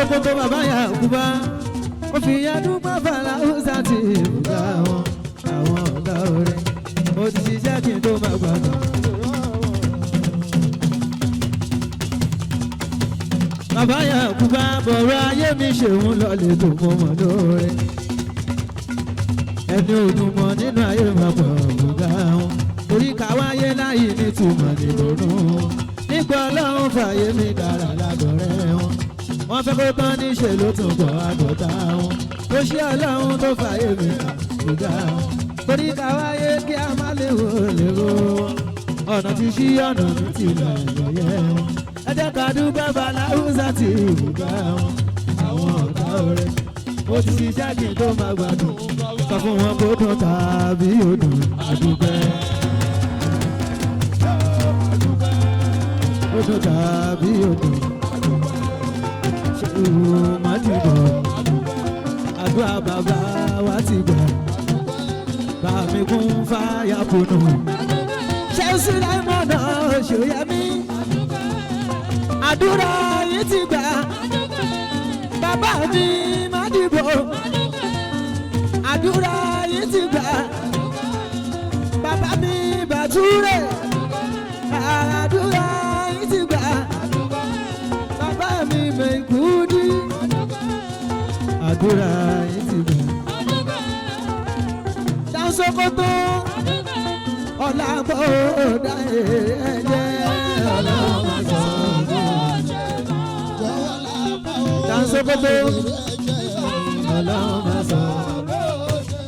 Sokoto bàbá Yakuba ó fi yẹnu bàbá làwùsà ti ìbùdó àwọn ọ̀gá orin mo ti ṣiṣẹ́ kí n tó máa gbàgbọ́. Bàbá Yakuba bọ̀rọ̀ ayé mi ṣeun lọ́lẹ̀ tó mọ́ mọ́ lóore ẹni òdùnmọ̀ nínú ayé máa pọ̀ ọ̀gá wọn orí káwáyé láyé nítumọ̀ nìlónú nígbà Ọlọ́run fàyè mi dára lágọ̀rẹ́ wọn wọ́n fẹ́ kó tán níṣẹ́ ló tún pọ̀ àgọ́ta wọn ó ṣe Ọlọ́run tó fàyè mi ọ̀gá wọn orí káwáyé kí a má léwo léwo ọ̀nà ti ṣí ọ̀nà mi ti lẹ̀ lọ́yẹ̀ wọn ẹ jẹ́ ká dúpẹ́ Baláwùsá ti ìbùgbà wọn àwọn ọ̀gá ọ̀rẹ́ ó ti ṣiṣẹ́ kí n tó máa gbádùn sọ fún wọn kó dùn tàbí odùn àdúpẹ́. Ó dùn tàbí odùn ṣé o má ti bọ̀ àdúrà bàbá wa ti gbà bá mi kún fáyà kùnú ṣé o sì láì mọ̀ náà ṣòyẹ́mí àdúrà yìí ti gbà bàbá mi má dìbò àdúrà yìí ti gbà bàbá mi Bàtúrè àdúrà yìí ti gbà bàbá mi Mẹ́kúdí àdúrà yìí ti gbà Sokoto ọ̀làbọ̀ ọ̀dà ẹ̀jẹ̀ ọlọ́mọ sọ̀rọ̀ Sokoto ọlọ́mọ sọ̀rọ̀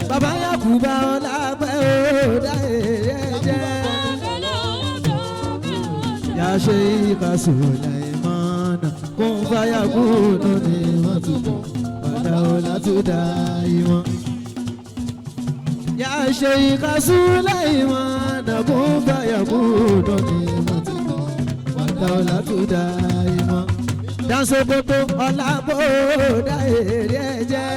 bàbá Yakuba ọ̀làbọ̀ ọ̀dà ẹ̀jẹ̀ yà ṣe ìkàsùlẹ̀ ìmọ̀nà kó ń fàyà kúrò ní wọ́n tuntun padà ọ̀là tó dá ìwọ̀n. Ya Sheikh Sulaiman kun fayakun ni mati wàdàwọlá tó dá ìmọ̀ Sokoto ọ̀làbọ̀ dá èrè ẹ̀jẹ̀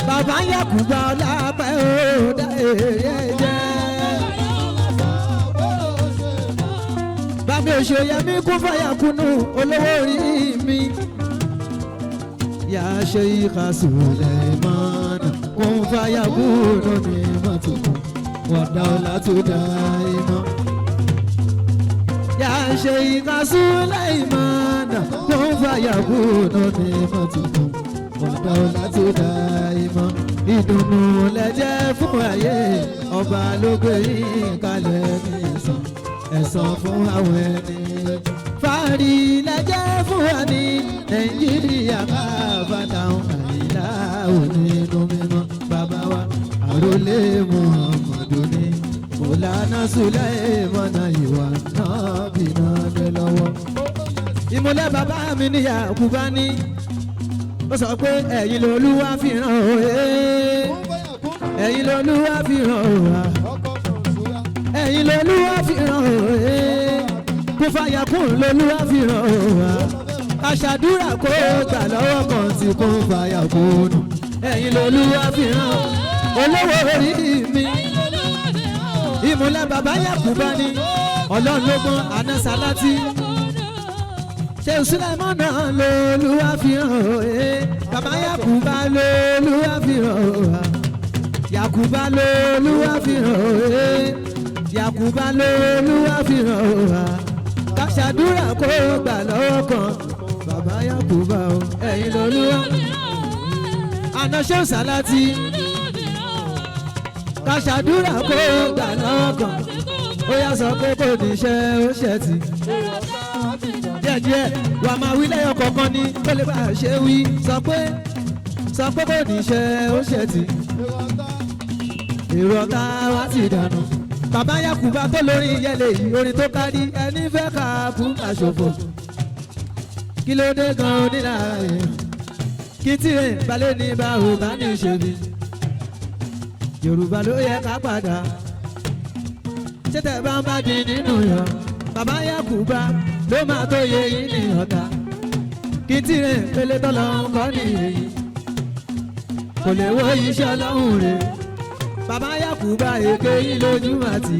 bàbá Yakuba ọ̀làbọ̀ dá èrè ẹ̀jẹ̀ bàbá Òṣòyẹmí kun fayakun olówó orí mi Ya Sheikh Sulaiman kun fayakun ni mati wàdàwọlá tó dá ìmọ̀ Ya Sheikh Sulaiman kun fayakun ni mati wàdàwọlá tó dá ìmọ̀ ìdùnnú lẹ́jẹ́ fún ayé ọba ló gbé yín kalẹ̀ ní ẹ̀san fún àwọn ẹni fàárí lẹ́jẹ́ fún wa ní Nàìjíríà káfàtà àìlá onínú mímọ́ bàbá wa àròlé Muhammadu ní Mọ̀lánà Sulaimana ìwà náà bìnà dé lọ́wọ́. Ìmúlẹ̀ bàbá mi ní Yakuba ní ó sọ pé ẹ̀yin l'Olúwa fi ràn òye ẹ̀yin l'Olúwa fi ràn òwà ẹ̀yin l'Olúwa fi ràn òye kó fàyàkùn l'Olúwa fi ràn òwà aṣàdúrà kó gbà lọ́wọ́ kan tí kò fàyàkùn ẹ̀yin l'Olúwa fi ràn olówó orí mi. Ìmúlẹ̀ bàbá Yakuba ní ọlọ́run ló gbọ́n àná Sàlátì ṣé Sulaimana l'Olúwa fi hàn òye bàbá Yakuba l'Olúwa fi hàn òye Yakuba l'Olúwa fi hàn òye Yakuba l'Olúwa fi hàn òye kàṣàdúrà kó gbà lọ́wọ́ kan bàbá Yakuba o ẹ̀yin l'Olúwa àná ṣé Sàlátì kàṣàdúrà kó gbà lọ́wọ́ kan ó yá sọ pé kò ní iṣẹ́ ó ṣe ti díẹ̀díẹ̀ wà máa wí lẹ́yọ̀ kọ̀ọ̀kan ní kó lè bá a ṣe wí sọ pé kò ní iṣẹ́ ó ṣe ti èrò ọ̀tá wa ti dànù bàbá Yakuba tó lórí ìyẹlẹ yìí orin tó kárí ẹni fẹ́ ká fún àṣòfò kí ló dé gan onílára yẹn kí tìrẹ̀ balẹ̀ ní báwo bá ní ìṣèlú Yorùbá ló yẹ ká padà tètè bá ń bá di nínú yọ bàbá Yakuba ló máa tó yẹ yín ní ọ̀tá kí tìrẹ̀ pélé tọ́lọ́ ń kọ́ nìyẹn kò lè wo iṣẹ́ ọlọ́run rẹ̀ bàbá Yakuba èké yín lójú àti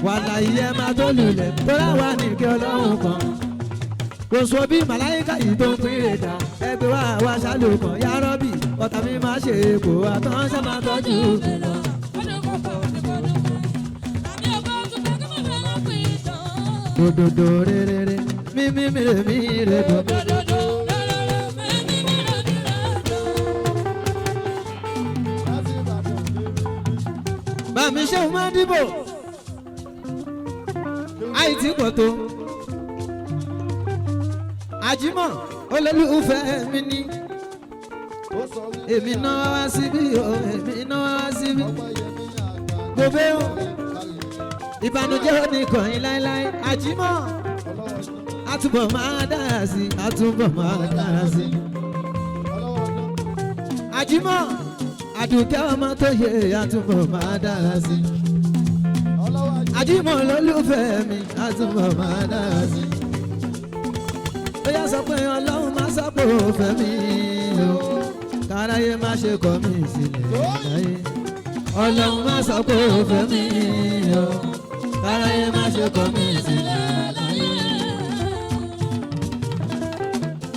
wàhálà ìyẹn máa tó lulẹ̀ tó láwa nìkẹ́ ọlọ́run kan kò sọ bí màláìka yìí tó ń pín ìrèdà ẹgbẹ́ wa wá ṣàlùkàn yá rọ́bì ọ̀tá mi máa ṣe èkó àtàn sábà tọ́jú mi lọ. Dododo rere mímí re do. Bàmí ṣé o máa dìbò? Àìtí pọ̀ tó. Àjímọ̀ olólùfẹ́ mi ni. Èmi náà wá síbí o, èmi náà wá síbí. Gbogbo o, ìbànújẹ́ ò ní kọ̀yìn láéláé. Àjímọ̀, àtúbọ̀ máa dára sí, àtúbọ̀ máa dára sí. Àjímọ̀, Àdùkẹ́ ọmọ tó yẹ àtúbọ̀ máa dára sí. Àjímọ̀ olólùfẹ́ mi, àtúbọ̀ máa dára sí. Ó yá sọ pé Ọlọ́run má sọ pé ó fẹ́ mi o, káráyé má ṣe kọ̀ mí sílẹ̀ láyé. Ọlọ́run má sọ pé ó fẹ́ mi o, káráyé má ṣe kọ̀ mí sílẹ̀ láyé.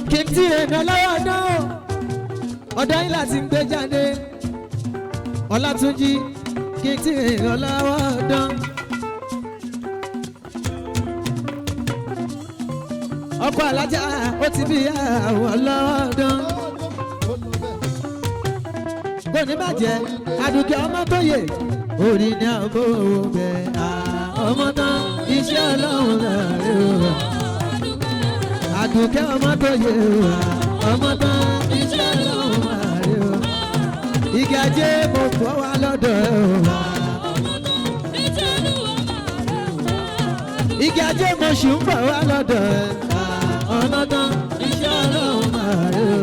Kí n tí èèyàn lọ́wọ́ náà ọ̀dọ́ yìí láti gbé jáde Ọlátúnjí kí n tí èèyàn lọ́wọ́ dán. Ọkọ alájà ó ti bí àwọn ọlọ́dún. Kò ní bàjẹ́ Àdùkẹ́ ọmọ tó yè orí ní àbò bẹ̀ ọmọ tán iṣẹ́ Ọlọ́run rẹ̀ o. Àdùkẹ́ ọmọ tó yè ọmọ tán iṣẹ́ Ọlọ́run rẹ̀ o. Igi ajé mo fọ́ wa lọ́dọ̀ ẹ̀ o. Igi ajé mo ṣì ń bọ̀ wá lọ́dọ̀ ẹ̀ ọlọ́dún iṣẹ́ Ọlọ́run máa rí o.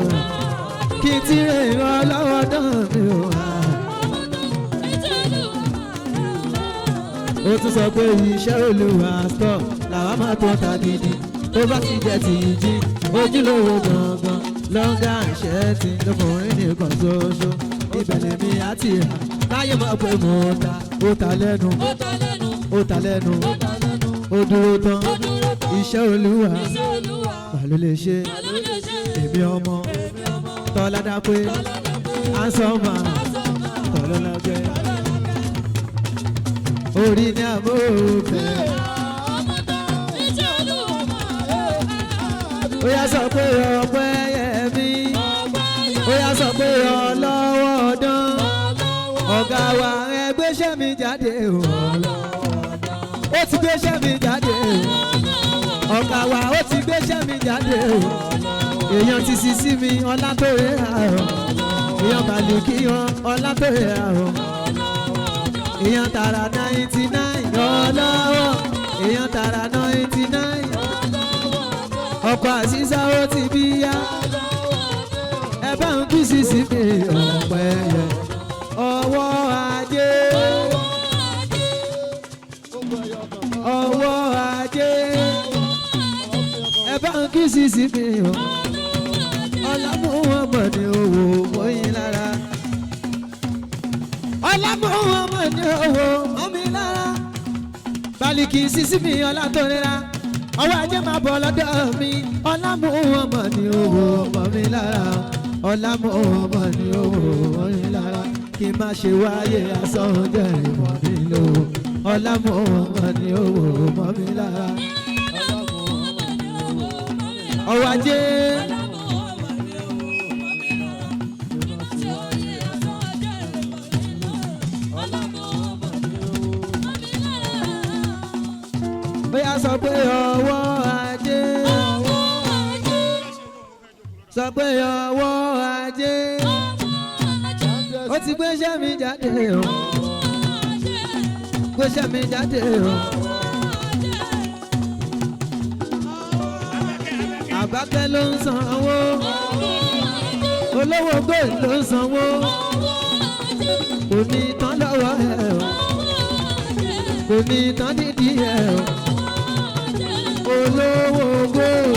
Kí n ti rè rán lọ́wọ́ dán mi o. Ó tún sọ pé iṣẹ́ Olúwa stọ̀ làwọn máa tó ta gidi. Tó bá ti jẹ́ ti jí ojúlówó gangan lọ́ngà ìṣẹ́ ti lọ́kùnrin nìkan ṣoṣo. Ibẹ̀ lèmi àti ìhà láyé mọ̀ pé mo ta ó ta lẹ́nu ó ta lẹ́nu ó dúró tán iṣẹ́ Olúwa ló lè ṣe èmi ọmọ Tọ́ládàpé ansọ́mà Tọ́lọ́lágbé orí ní àmófẹ́. Ó yá sọ pé ọpẹ́ yẹ mí, ó yá sọ pé ọlọ́wọ́ dán ọ̀gá wa ẹ gbéṣẹ́ mi jáde o, ó ti gbéṣẹ́ mi jáde o. Ọ̀gá wa ó ti gbéṣẹ́ mi jáde o. Èèyàn ti sì sí mi ọlá tó rẹ̀ àrọ̀. Èèyàn bàlù kí wọn ọlá tó rẹ̀ àrọ̀. Èèyàn tààrà 99 ọlọ́wọ́. Èèyàn tààrà 99. Ọkọ̀ àṣìṣà ó ti bí yá. Ẹ bá ń kí sísí mi ọ̀pẹ yẹ. Ọwọ́ ajé. Ọwọ́ ajé. Ẹ bá ń kí sísí mi o. Ọlámúhàmọ̀ ni owó mọ́yìn lára. Ọlámúhàmọ̀ ni owó mọ́mí lára. Bálíkì sísí mi ọlá tó rẹra. Ọwọ́ ajé máa bọ̀ lọ́dọ̀ mi. Ọlámúhàmọ̀ ni owó mọ́mí lára. Ọlámúhàmọ̀ ni owó mọ́yìn lára. Kí n má ṣe wáyé asán jẹ́ ìmọ̀ nílò. Ọlámúhàmọ̀ ni owó mọ́mí lára. Ọwọ́ ajé. Bóyá sọ pé ọwọ́ ajé. Sọ pé ọwọ́ ajé. Ó ti gbéṣẹ́ mi jáde o. Gbéṣẹ́ mi jáde o. Àbákẹ́ ló ń sanwó. Olówó gold ló ń sanwó. Kò ní tán lọ́wọ́ ẹ̀ o. Kò ní tán dídí ẹ̀ o. Olówó gold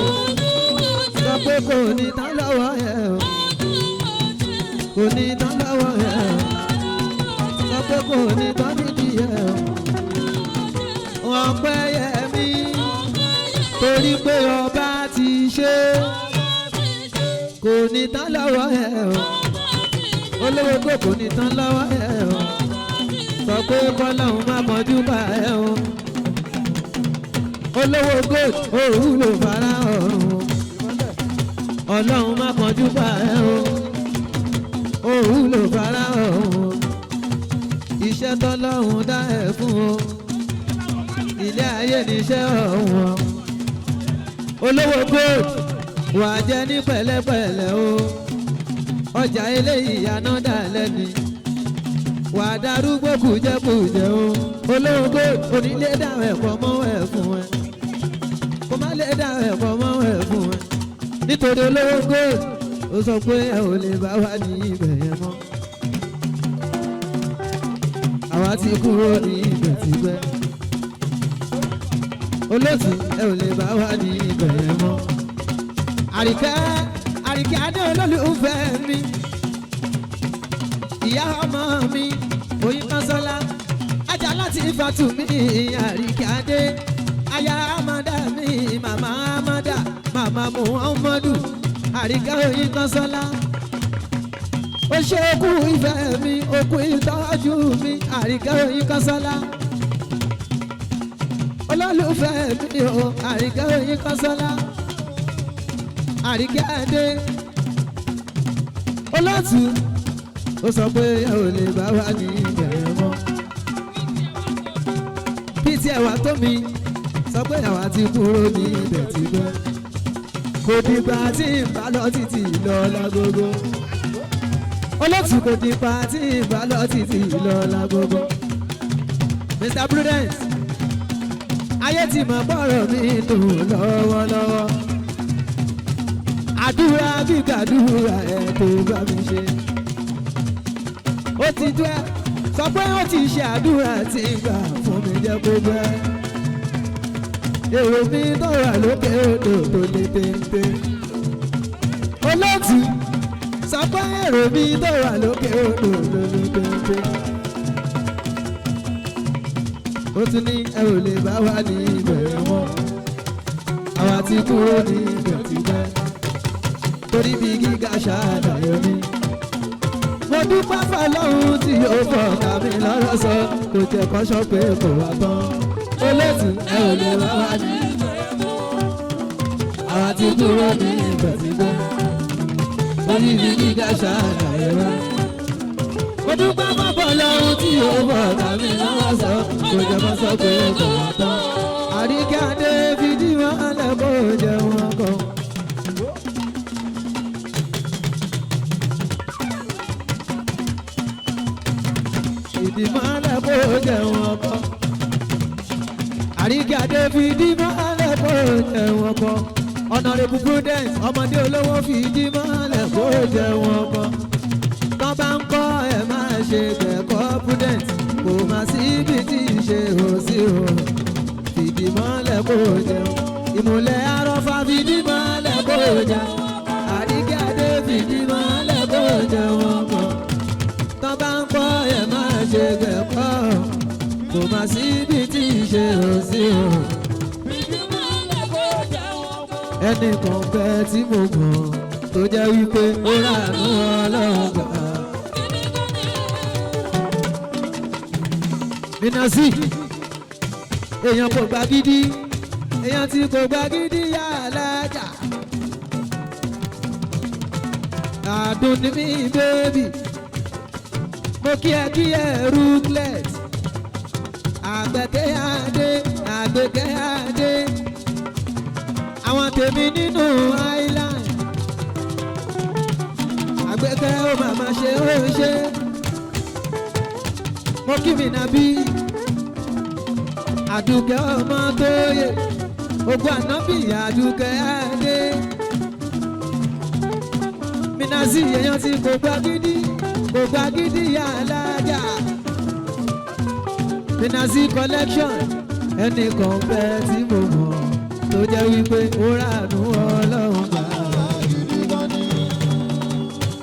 sọ pé kò ní tán lọ́wọ́ ẹ̀ o. Kò ní tán lọ́wọ́ ẹ̀ o. Sọ pé kò ní tán dídí ẹ̀ o. Wọ́n pẹ́ yẹ mí torí pé ọba ti ṣe kò ní tán lọ́wọ́ ẹ̀ o olówó kò kò ní tán lọ́wọ́ ẹ̀ o sọ pé kọ́lọ́hún má mọ́jú bá ẹ̀ o olówó gold òwúlò fara ọ̀run ọlọ́run má mọ́jú bá ẹ̀ o òwúlò fara ọ̀run iṣẹ́ tọ́lọ́hún dá ẹ̀ fún o ilé ayé níṣẹ́ ọ̀hún olówó gold wà jẹ́ ní pẹ̀lẹ́pẹ̀lẹ́ o ọjà eléyìí àná dalẹ̀ ni wà darúgbó kùjẹ́kùjẹ́ o olówó gold onílé dáhùn ẹ̀kọ́ mọ́ ẹ̀ fún ẹ kó má lè dáhùn ẹ̀kọ́ mọ́ ẹ̀ fún ẹ nítorí olówó gold ó sọ pé ẹ ò lè bá wà ní ibẹ̀ yẹn mọ́ àwa ti kúrò ní ibẹ̀ tipẹ́ olóòtú ẹ ò lè bá wà ní ibẹ̀ yẹn mọ́ àríkẹ́ adé olólùfẹ́ mi ìyá ọmọ mi oyin Kọ́nsọ́lá ajá láti Fatu mi àríkẹ́ adé aya amada mi màmá amada màmá Muhammadu àríkẹ́ oyin Kọ́nsọ́lá ó ṣe okú ìfẹ́ mi okú ìtọ́jú mi àríkẹ́ oyin Kọ́nsọ́lá olólùfẹ́ mi o àríkẹ́ oyin Kọ́nsọ́lá àríkẹ́ adé olóòtú ó sọ pé ẹ ò lè bá wà ní ìbẹ̀rẹ̀ mọ́ bí tí ẹwà tó mi sọ pé àwa ti kúrò ní ibẹ̀ ti gbẹ́ kò dìgbà tí ń bá lọ títí lọ lágogo olóòtú kò dìgbà tí ń bá lọ títí lọ lágogo Mr. Prudence ayé ti mọ̀ bọ́rọ̀ mi dùn lọ́wọ́lọ́wọ́ àdúrà gbígbàdúrà ẹ̀ tó bá mi ṣe ó ti dúẹ́ sọ pé ó ti ṣe àdúrà tí ń gbà fún mi jẹ́ kó bẹ́ èrò mi tó wà lókè odò tó lè téńté olóòtú sọ pé èrò mi tó wà lókè odò tó lè téńté ó tún ní ẹ ò lè bá wà ní ìbẹ̀rẹ̀ wọn àwa ti kúrò ní ibẹ̀ ti bẹ́ torí bí gíga ṣàlàyé mi mo dúpẹ́ fọlọ́run tí yóò fọ̀ tàbí lọ́rọ̀ sọ kò jẹ́ kó sọ pé kò wá tán olóòtú ẹ ò lè bá wà ní ìbẹ̀rẹ̀ wọn àwa ti kúrò ní ibẹ̀ ti bẹ́ torí bí gíga ṣàlàyé mi mo dúpẹ́ fọlọ́run tí yóò fọ̀ tàbí lọ́rọ̀ sọ kò jẹ́ kó sọ pé kò wá tán àríkẹ́ adé fìdí wọn lẹ́kọ̀ọ́ jẹun ọkọ̀. Ìdìmọ́lẹ̀ kó jẹun ọkọ àríkẹ́ adé fìdímọ́lẹ̀ kó jẹun ọkọ Honorable Prudence ọmọdé olówó fìdímọ́lẹ̀ kó jẹun ọkọ tán bá ń kọ́ ẹ̀ máa ṣe kẹ́kọ̀ọ́ Prudence kò má sí ibi tí ì ṣe ò sí o fìdímọ́lẹ̀ kó jẹun ìmùlẹ̀ arọ́fà fìdímọ́lẹ̀ kó jẹun àríkẹ́ adé fìdímọ́lẹ̀ kó jẹun ọkọ tán bá ń kọ́ ẹ̀ máa ṣe kẹ́kọ̀ọ́ kò má sí ibi tí ì ṣe ò sí o. ẹnìkan fẹ́ tí mo mọ̀ tó jẹ́ wípé ó ràánú Ọlọ́run gbà. Minasi èèyàn kò gbà gidi èèyàn tí kò gbà gidi yà lájà. àdùn ní mi bébì mo kí ẹ rúglẹ̀t àgbẹ̀kẹ́ adé àwọn tèmi nínú island àgbẹ̀kẹ́ ó màmá ṣe ó ṣe mo kí mi nàbí àdùkẹ́ ọmọ tó yẹ ogun ànábì àdùkẹ́ adé Minasi èèyàn tí kò gbà gidi yà lájà Minasi collection ẹnìkan fẹ́ tí mo mọ̀ tó jẹ́ wípé ó ràánú Ọlọ́run gbà.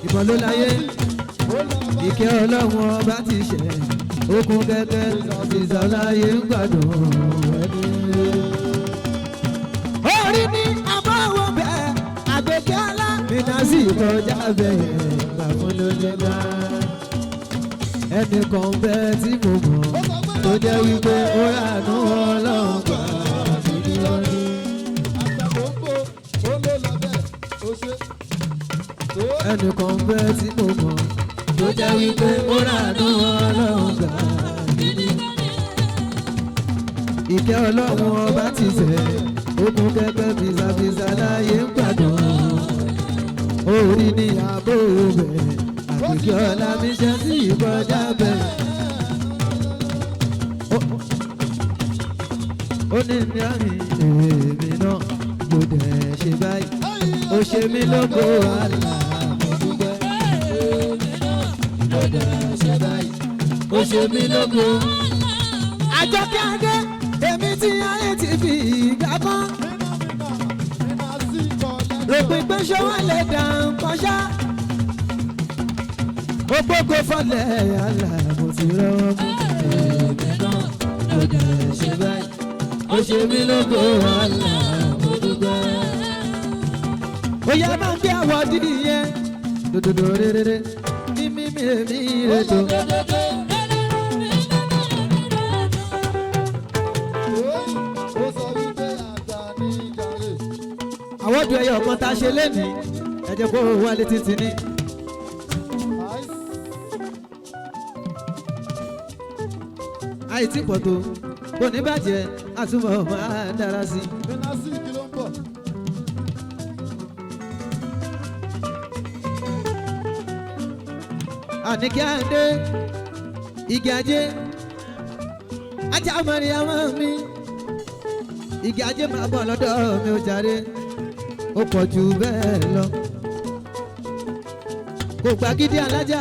ìbọn ló láyé ìkẹ́ Ọlọ́run ọba ti ṣẹ̀ okùn kẹ́kẹ́ ìsọ̀láyé ń gbàdùn ẹni. orí ní àbáwọ̀ bẹ́ẹ̀ kọjá bẹ́ẹ̀ bàbá lóde gbà. Ẹnìkan bẹ́ẹ̀ tí mo mọ̀ tó jẹ́ wípé ó ràánú Ọlọ́run gbà gidi lọ́dún. Ẹnìkan bẹ́ẹ̀ tí mo mọ̀ tó jẹ́ wípé ó ràánú Ọlọ́run gbà gidi. Ìkẹ́ Ọlọ́run ọba ti tẹ̀ ogun kẹ́kẹ́ bìsàbìsà láyé ń gbàdán. Orí ni àbò bẹ̀ àkìkí ọ̀la mi ṣe sí ìkọjá bẹ̀. Ó ní ní àmì èmi náà ló dẹ̀ ṣe báyìí. Ó ṣe mí lógo àlà mo dúpẹ́. Ló dẹ̀ ṣe báyìí. Ó ṣe mí lógo. Àjọkẹ́ Adé èmi tí ayé ti fi ìgbà kan. Rògbìn pé ṣọwọ́ lè dà nǹkan ṣá. Ó gbógo fọlẹ̀ àlà mo ti rọ́wọ́ mú. Èmi náà ló dẹ̀ ṣe báyìí. Ó ṣe mí lógo àlà mo dúpẹ́. Ó yá máa ń gbé àwọ̀ dídì yẹn. Dòdòdò rere ní mímí èmi rètò. Àwọ̀dù ẹyọ kan tá a ṣe lénìí ẹ jẹ́ kó wálé títí ní. Àìtí pọ̀ tó kò ní bàjẹ́ àtúbọ̀ máa dára sí i. Àníkẹ́ Adé igi ajé ajá mọ̀rin àwọn mi igi ajé máa bọ̀ lọ́dọ̀ mi ò jàre ó pọ̀ jù bẹ́ẹ̀ lọ. Kò gbàgídí alájà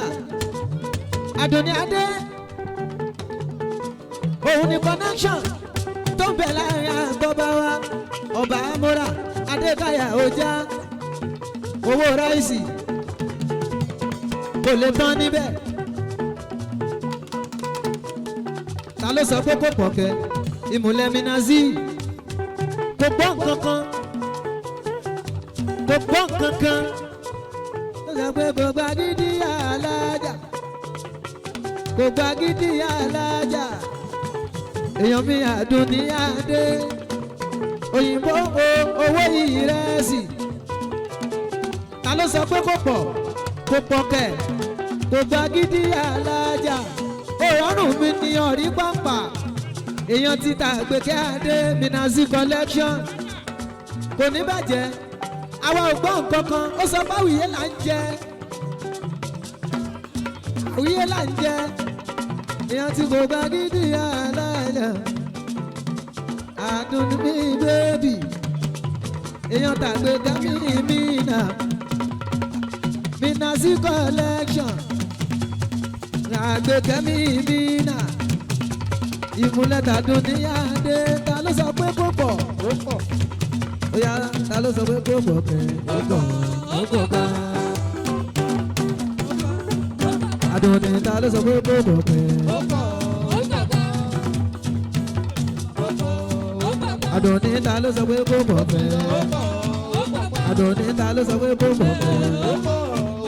Àdùnní Adé òun ni connection tó ń bẹ láàrin àgbọ̀bá wa ọba amúra Adékáyà ọjà owó ráìsì kò lè tán níbẹ̀. Ta ló sọ pé kò pọ̀ kẹ́ ìmùlẹ̀ Minazi kò gbọ́ nǹkan kan kò gbọ́ nǹkan kan ó sọ pé kò gbàgídí alájà kò gbàgídí alájà èèyàn mi Àdùnní Adé òyìnbó owó ìrẹsì. Ta ló sọ pé kò pọ̀ kò pọ̀ kẹ̀ kò gbàgídí alájà òrọ̀rùn mi ní ọ̀rí pàmpà èèyàn ti ta Àgbékẹ́ Adé Minazi collection kò ní bàjẹ́ àwa ò gbọ́ nǹkan kan ó sọ pé àwìyé là ń jẹ àwìyé là ń jẹ èèyàn ti kò gbàgídí alájà Àdùnní mi bébì èèyàn tàgbékẹ́ mi nà Minazi collection Àgbékẹ́ mi nà ìmúlẹ̀ t'Àdùnní Adé. Ta ló sọ pé kò pọ̀ ó pọ̀ ó yá ta ló sọ pé kò pọ̀ kẹ́ ó pọ̀ ó pọ̀ ká. Àdùnní ta ló sọ pé kò pọ̀ kẹ́ ó pọ̀ ó pọ̀ ká. Àdùnní ta ló sọ pé kò pọ̀ kẹ́ ó pọ̀ ó pọ̀ ká. Àdùnní ta ló sọ pé kò pọ̀ kẹ́ ó pọ̀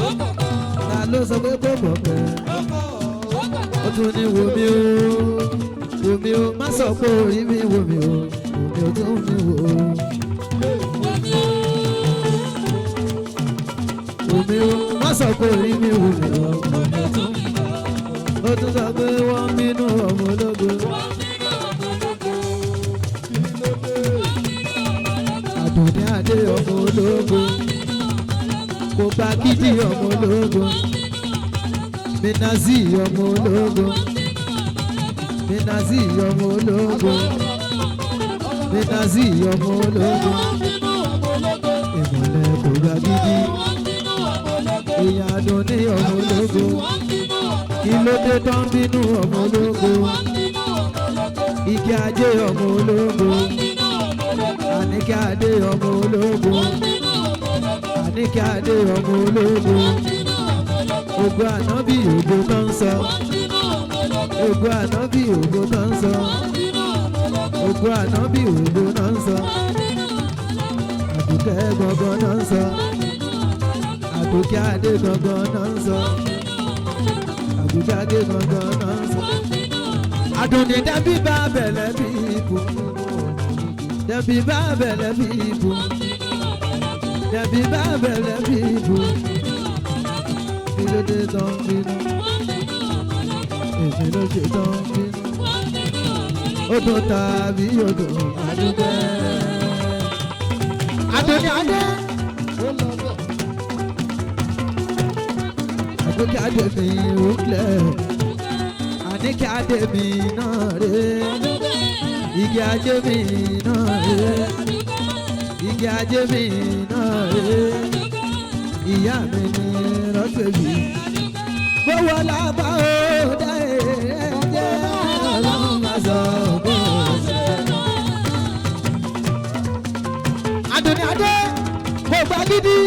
ó pọ̀ ká. Ta ló sọ pé kò pọ̀ kẹ́ ó pọ̀ ó pọ̀ ká. Ó tún ní wò mí o má sọ pé orí mi wò mí o wò mí o tó mi wò o. Wò mí o má sọ pé orí mi wò mí o wò mí o tó mi wò o. Ó tún sọ pé wọ́n bínú ọmọ ológo. Àdùnní Adé ọmọ ológo kò gbàgídí ọmọ ológo Minazi ọmọ ológo. Minazi ọmọ ológo Minazi ọmọ ológo ìmọ̀lẹ̀ kò gbàgídí èèyàn Àdùnní ọmọ ológo kí ló dé tán bínú ọmọ ológo igi ajé ọmọ ológo Àníkẹ́ Adé ọmọ ológo Àníkẹ́ Adé ọmọ ológo ògo ànábì ògo tó ń sọ. Ògo ànábì ògo náà ń sọ. Ògo ànábì ògo náà ń sọ. Àdùkẹ́ gbọ̀ngàn náà ń sọ. Àgùkẹ́ adé gangan náà ń sọ. Àgùkẹ́ adé gangan náà ń sọ. Àdùnní dẹ́bí bá bẹ̀lẹ̀ bí ibù. Dẹ́bí bá bẹ̀lẹ̀ bí ibù. Dẹ́bí bá bẹ̀lẹ̀ bí ibù. Kílódé tó ń bínú. Èmi ló ṣe tó ń bínú. Odò tàbí odò Àdùkẹ́. Àdùnní adé. Àgùkẹ́ adé mi rúklẹ̀. Àníkẹ́ adé mi náà rè. Igi ajé mi náà rè. Igi ajé mi náà rè. Ìyá mi ní rọ́pẹ̀bì. Gbówó lábá ó dá ẹ̀jẹ̀ ọlọ́run máa sọ bó ṣe. Àdùnní adé mo gbà gidi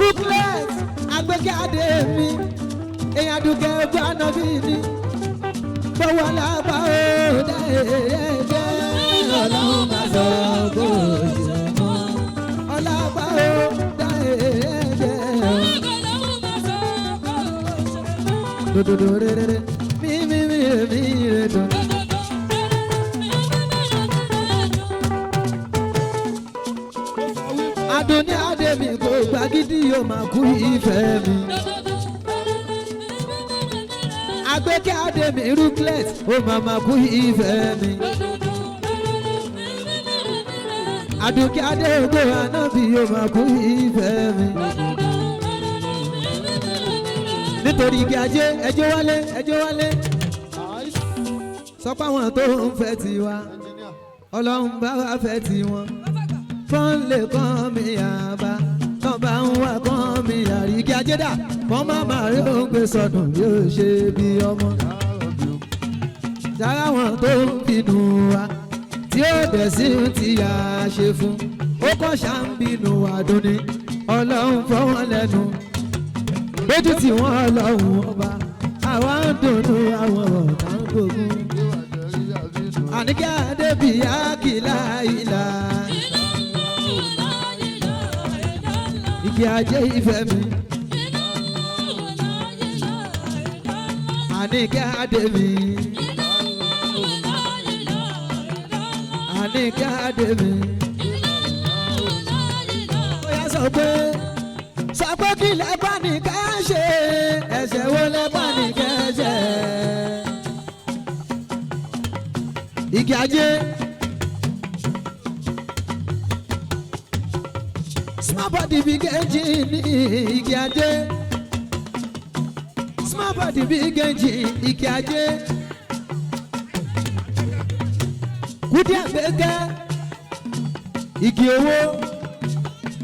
ruthless Àgbékẹ́ adé mi èèyàn Àdùkẹ́ gbaná bí ni. Gbówó lábá ó dá ẹ̀jẹ̀ ọlọ́run máa sọ bó ṣe mọ́. Ọlábá ó dá ẹ̀jẹ̀ dododo rere mi re do. Àdùnní adé mi kò gbà gidi yóò máa kú ìfẹ́ mi. Àgbékẹ́ adé mi ruthless ó máa kú ìfẹ́ mi. Àdùkẹ́ adé ògbó ànábì yóò máa kú ìfẹ́ mi. Nítorí igi ajé ẹjọ́ wálé sọ pé àwọn tó ń fẹ́ tiwa Ọlọ́run bá wa fẹ́ tiwọn. Fọ́n lè kàn mí àbá tán bá ń wá kàn mí àrí. Igi ajé dà kàn má má rí ògbé sọnù bí ó ṣe bí ọmọ. Sára wọn tó ń bínú wa tí ó dẹ̀ sí ti yà ṣe fún. Ó kàn ṣá ń bínú Àdùnní Ọlọ́run fọ́ wọn lẹ́nu. Lójú tí wọ́n lọ́hùn ọba àwa ń dùnnú àwọn ọ̀tá ń gbógun. Àníkẹ́ adé bí àkìlá ìlà. Igi ajé ìfẹ́ mi. Àníkẹ́ adé mi. Àníkẹ́ adé mi. Ó yá sọ pé kí lẹ bá ní ká ṣe ẹ̀ṣẹ̀ wo lẹ bá ní ká ṣe. Igi ajé small body big engine ní igi ajé. Small body big engine igi ajé. Kúdí Àgbékẹ́ igi owó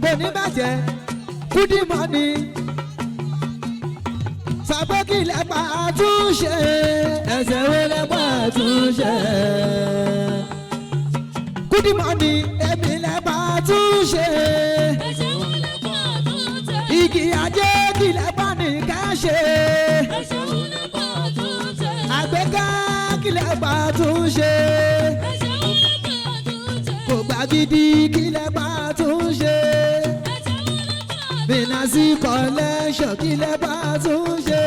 kò ní bàjẹ́. Kúdí mọ́ni sàgbé kí lẹ́pà àtúnṣe ẹsẹ̀ wo lẹ́pà àtúnṣe. Kúdí mọ́ni èmi lẹ́pà àtúnṣe. Igi ajé kí lẹ́pà ní ká ṣe. Àgbékẹ́ kí lẹ́pà àtúnṣe. Kò gbà gidi kí lẹ́pà àtúnṣe. Bínásí collection kí lẹ bá tún ṣe.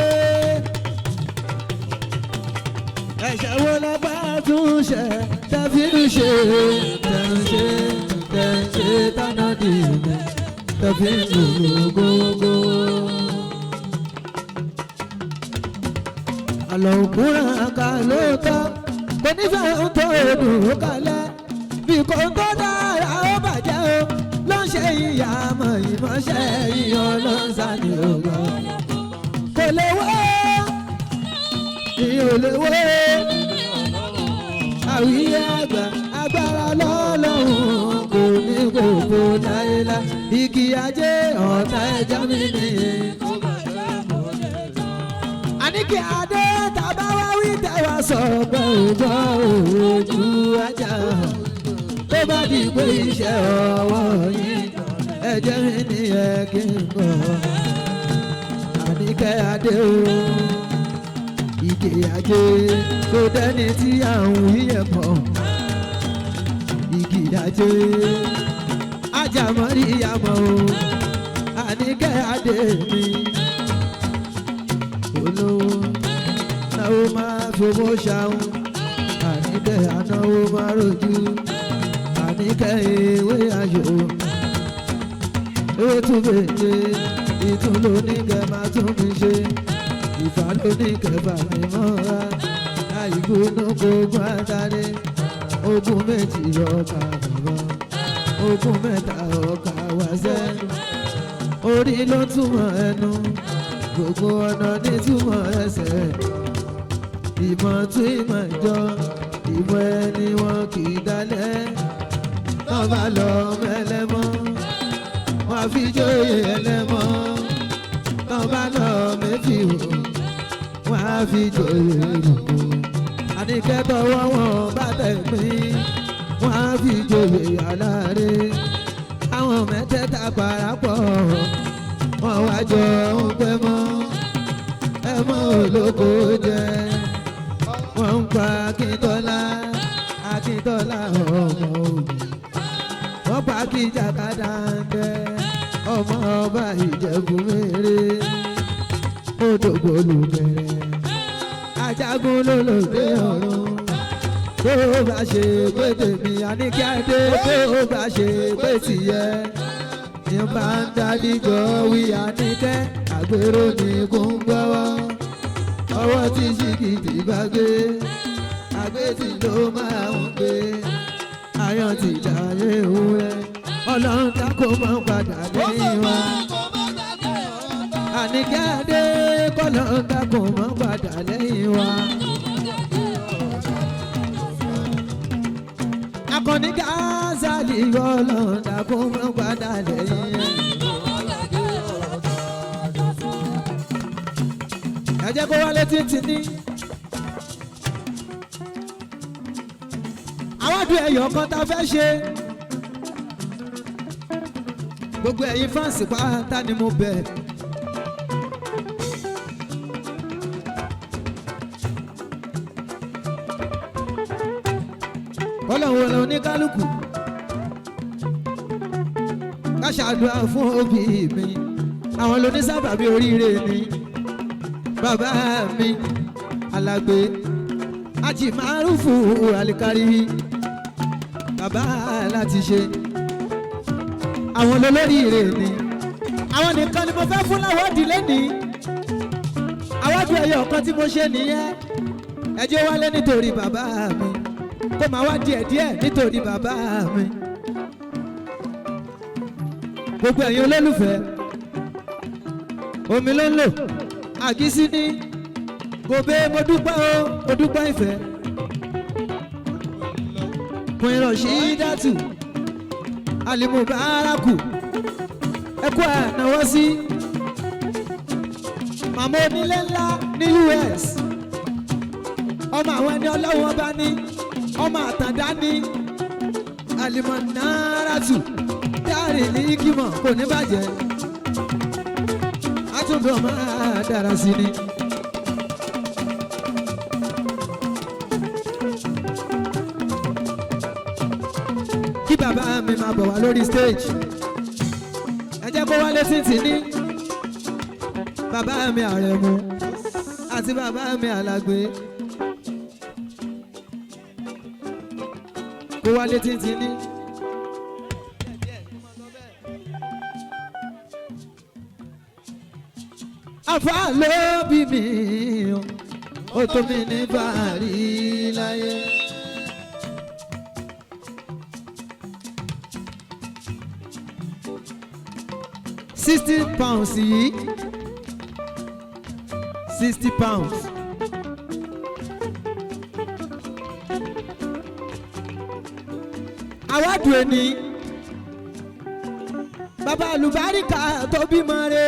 Ẹ̀ṣẹ̀ wo lẹ bá tún ṣe. Tẹ̀fí ń ṣe tẹ̀ṣe tánà dìbò. Tẹ̀fí ń lò gógó. Àlọ́ òkúra ká lóòótọ́. Kò nífẹ̀ẹ́ ń tó dùn kálẹ̀. Bí kò tó dára ó bàjẹ́ o. Ló ń ṣe ìyá mọ̀ ìmọ̀ṣẹ́ ìyàn ló ń sáré ògbà. Kò lè wó ìyàn ò lè wó. Àwíyé àgbà agbára lọ́lọ́run kò ní gbogbo láéláé. Igi ajé ọ̀tá ẹja mi nìyẹn. Àníkẹ́ adé tàbá wá wí tẹ́wà sọ pé òjò ojú ajá. Tó bá di pé iṣẹ́ ọwọ́ yìí ẹ̀jẹ̀ mi ní ẹ kí n bọ̀. Àníkẹ́ adé o Igi ajé kò dẹ́ni tí à ń wí ẹ̀ mọ́. Igi ajé ajámọ́rí àmọ́ o Àníkẹ́ adé mi olówó náwó máa fowó ṣàwọn Àníkẹ́ anáwó máa rojú Àníkẹ́ ewé ayò ewé tún bèèrè ìtún lóníkẹ́ máa tún mi ṣe ìfà lóníkẹ́ bà mí mọ́ra àìgbóná gbogbo àtàrí ogún méjì ọkà bàbá ogún mẹ́ta ọkà wáṣẹ́ orí ló túmọ̀ ẹnu gbogbo ọ̀nà ní túmọ̀ ẹsẹ̀ ìmọ̀ tún ìmọ̀ jọ ìmọ̀ ẹni wọn kì í dalẹ̀ náà bá lọ mẹ́lẹ́mọ́ wọn fi jóyè ẹlẹ́mọ́ náà bá lọ méjì wò wọn á fi jóyè lòkò Àníkẹ́ tọwọ́ wọn bá tẹ̀ pín wọn á fi jóyè aláre àwọn mẹ́tẹ̀ẹ̀ta parapọ̀ wọn wá jọ ń pẹ́ mọ́ ẹ mọ́ olóko jẹ wọ́n ń pa Akíntọ́lá Akíntọ́lá ọmọ òbí wọ́n pa Kíjàkadà ń bẹ ọmọ ọba Ìjẹ̀bú Mèrè odògbòlù bẹ̀rẹ̀ Ajagun lólòdì ọ̀run tó bá ṣe pé tèmi Àníkẹ́ adé tó bá ṣe pé tìyẹ ní bá ń dádìjọ́ wí Àníkẹ́ àgbèrò ní kò ń gbọ́wọ́ ọwọ́ tí ṣìkìtì bá gbé àgbètì ló máa ń gbé ayọ̀ ti jàyè òwúrẹ́ Ọlọ́run dákò mọ́ padà lẹ́yìn wa Àníkẹ́ adé kọ́lọ́run dákò mọ́ padà lẹ́yìn wa. Akọni Gazali Ọlọ́run dákò mọ́ padà lẹ́yìn ẹ jẹ́ kó wálé títí ní. àwọn àdúrà ẹ̀yọ̀ kan tá a fẹ́ ṣe gbogbo ẹ̀yin fáǹsì pátá ni mo bẹ̀. Ọlọ́run wọlé oníkálukú ká ṣàdúrà fún òbí mi àwọn lónísábàbí oríire ni bàbá mi Alágbé Hájì Márúfù Àlìkárí bàbá láti ṣe àwọn olóríire ni àwọn nìkan ni mo fẹ́ fún láwọ́dì lẹ́nìí àwọ́dì ẹ̀yọ̀ kan tí mo ṣe nìyẹn ẹjọ́ wálé nítorí bàbá mi kó máa wá díẹ̀díẹ̀ nítorí bàbá mi gbogbo ẹ̀yin olólùfẹ́ omi ló ń lò àgísí ní gòbé mo dúpẹ́ o mo dúpẹ́ ìfẹ́ Queen Rashidatu Alimubaraku ẹkú ànáwọ́ sí màmá onílé ńlá ní US ọmọ àwọn ẹni ọlọ́wọ́ bá ní ọmọ àtàndá ní Alimanaratu dárí ní kímọ̀ kò ní bàjẹ́ àtúndọ̀ máa dára sí ni. kí bàbá mi máa bọ̀ wá lórí stage ẹ jẹ́ kó wálé títí ní bàbá mi Àrẹ̀mú àti bàbá mi Alágbé kó wálé títí ní. Àfà ló bí mi ó tó mi ní bàárí láyé. £60 yìí £60. Àwàdù ẹni bàbá àlùbáríkà tó bímọ re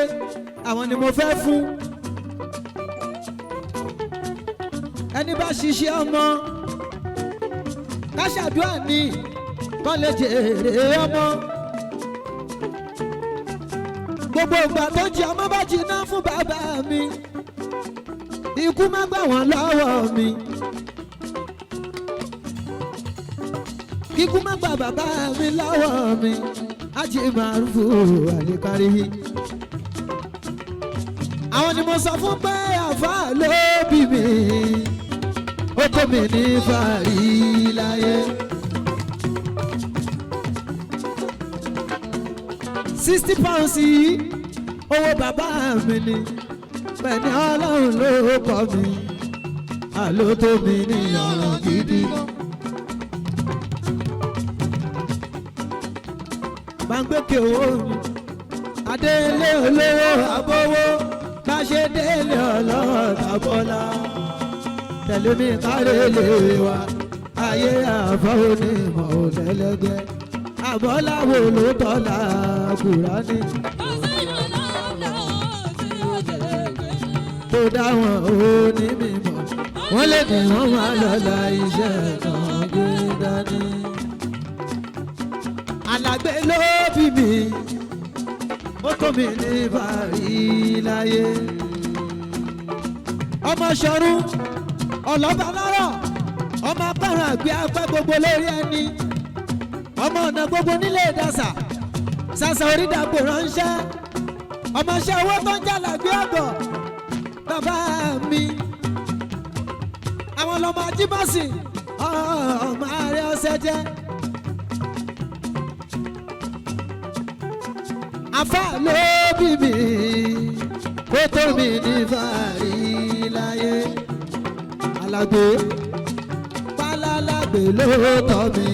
àwọn ni mo fẹ́ fún. ẹni bá ṣiṣẹ́ ọmọ ká ṣàdúrà ní kó lè jèrè ọmọ. gbogbo ìgbà tó jẹ ọmọ bá jiná fún bàbá mi ikú má gbà wọ́n lọ́wọ́ mi. kíkú má gbà bàbá mi lọ́wọ́ mi Ají Màrúfù Àlékárí. Àwọn ni mo sọ fún pé àfà ló bí mi, ó tó mi ní fàárí láyé. 60 pounds yìí owó bàbá mi ni, pẹ̀lú Ọlọ́run ló kọ́ mi, àló tó mi ní ọ̀rọ̀ gidi. Gbàngbékè owó mi, adélé olówó abówó, bá ṣe délé ọlọ́wọ́ tàbọ́lá. Tẹ̀lé mi kárélé wa, ayé àfọ́ onímọ̀ òlẹ́lẹ́gbẹ́. Àbọ́láwo ló tọ́lá Kùránì. Tó dáwọn onímọ̀, wọ́n lè ní wọ́n máa lọ́la iṣẹ́ kan gbé dání. Alàgbé ló bí mi, ó tó mi ní fàárí láyé. Ọmọ Ṣọ̀run ọlọ́ba lọ́rọ̀, ọmọ apẹ̀rẹ̀ àgbẹ̀ apẹ́ gbogbo lórí ẹni, ọmọ ọ̀nà gbogbo nílé ìdásà, sàṣà orídàgbò ránṣẹ́, ọmọọṣẹ́ owó tó ń jàlàgbé ọ̀gọ̀. Bàbá mi àwọn ọlọ́mọ ajíbọ̀sì ọmọ ààrẹ ọ̀sẹ̀ jẹ́. Àfà ló bí mi, ó tó mi ní fàárí láyé. Alàgbé pálálàgbé ló tọ́ mi,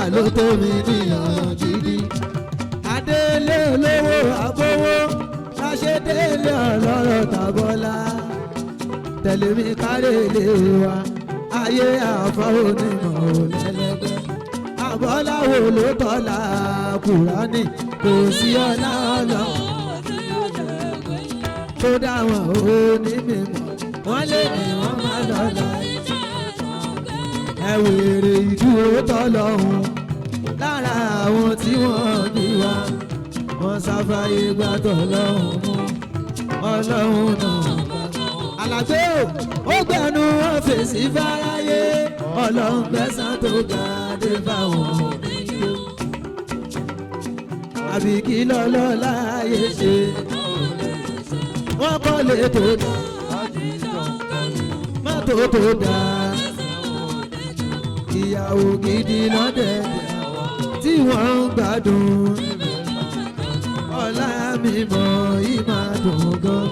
àló tó mi ní ọ̀rọ̀ gidi. Adélé olówó abówó, láṣẹ délé ọlọ́rọ̀ tàbọ́lá. Tẹ̀lé mi kárélé wa, ayé àfọ́ onímọ̀ òlẹ́lẹ́gbẹ́. Àbọ́láwo ló tọ́lá Kùránì, kò sí ọlá Ọlọ́run tó dáwọn onímọ̀, wọ́n lè ní wọ́n máa lọ́la. Ẹ wèrè ìdúró tọ́lọ́hun lára àwọn tí wọ́n bí wa, wọ́n sáfàyè gbà tọ́lọ́hun mú Ọlọ́run náà. Alàgbé ó gbẹ̀nu wọn fèsì fáráyé, Ọlọ́run gbẹ̀san tó ga dé fáwọn onílé. Àbí kí lọ́lọ́ láyé ṣe, wọ́n kọ́ lè tó dá, mọ́tò tó dá, ìyàwó gidi lọ́dẹ̀ tí wọ́n ń gbádùn. Ọlá mi mọ̀ yìí máa dùn gan,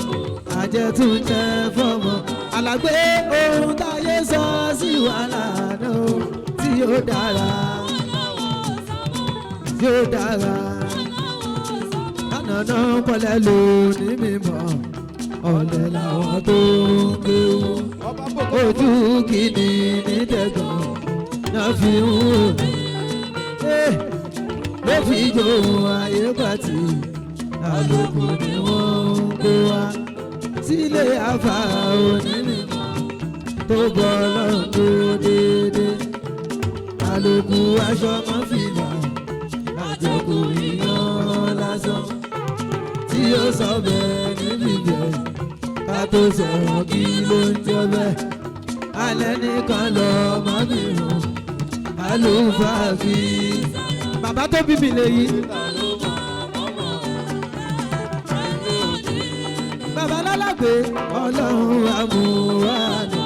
àjẹtúnjẹ fọmọ. Alàgbé ohun táyé sọ sí wàhálà náà tí yóò dára, yóò dára. Kánàná pọ̀lẹ́ lò ní mímọ́, ọ̀lẹ làwọn tó ń gbéwò. Ojú kìíní ní tẹ̀gàn náà fi ń wò mí. Ló fi jòhun ayé pàtì, àlòkù ni wọ́n ń kó wá sílé àfà onímọ̀ tó bọ́ lọ́rùn tó déédé. Àlòkù aṣọ máa fi là, àjọkù ìyàn lásán tí ó sọ bẹ́ẹ̀ níbi bẹ́ẹ̀. Ká tó sọ̀rọ̀ kí ló ń jọ bẹ́ẹ̀, alẹ́ nìkan lọ mọ́ mi hàn àlùfáà fi. Bàbá tó bí mi lèyí. Bàbá lálàgbé Ọlọ́run àmúwánà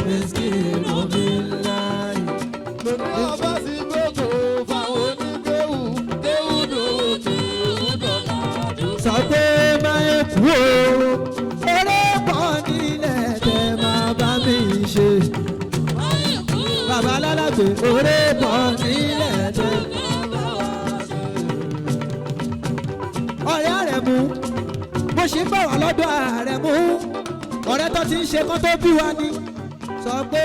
mẹ́sìkì lómi láàyè. Ọba sí gbogbo fáwọn oníkéwù, kéwù lóde òdòdó. Sọ pé máa ń kú o, eré pọ̀ nílẹ̀ tẹ́ máa bá mi ṣe. Bàbá lálàgbé eré pọ̀ nílẹ̀ tẹ́. Ọ̀rẹ́ Àrẹ̀mú bó ṣe ń bọ̀ wá lọ́dọ̀ Àrẹ̀mú, ọ̀rẹ́ tó ti ń ṣe kán tó bí wa ni. Sọ pé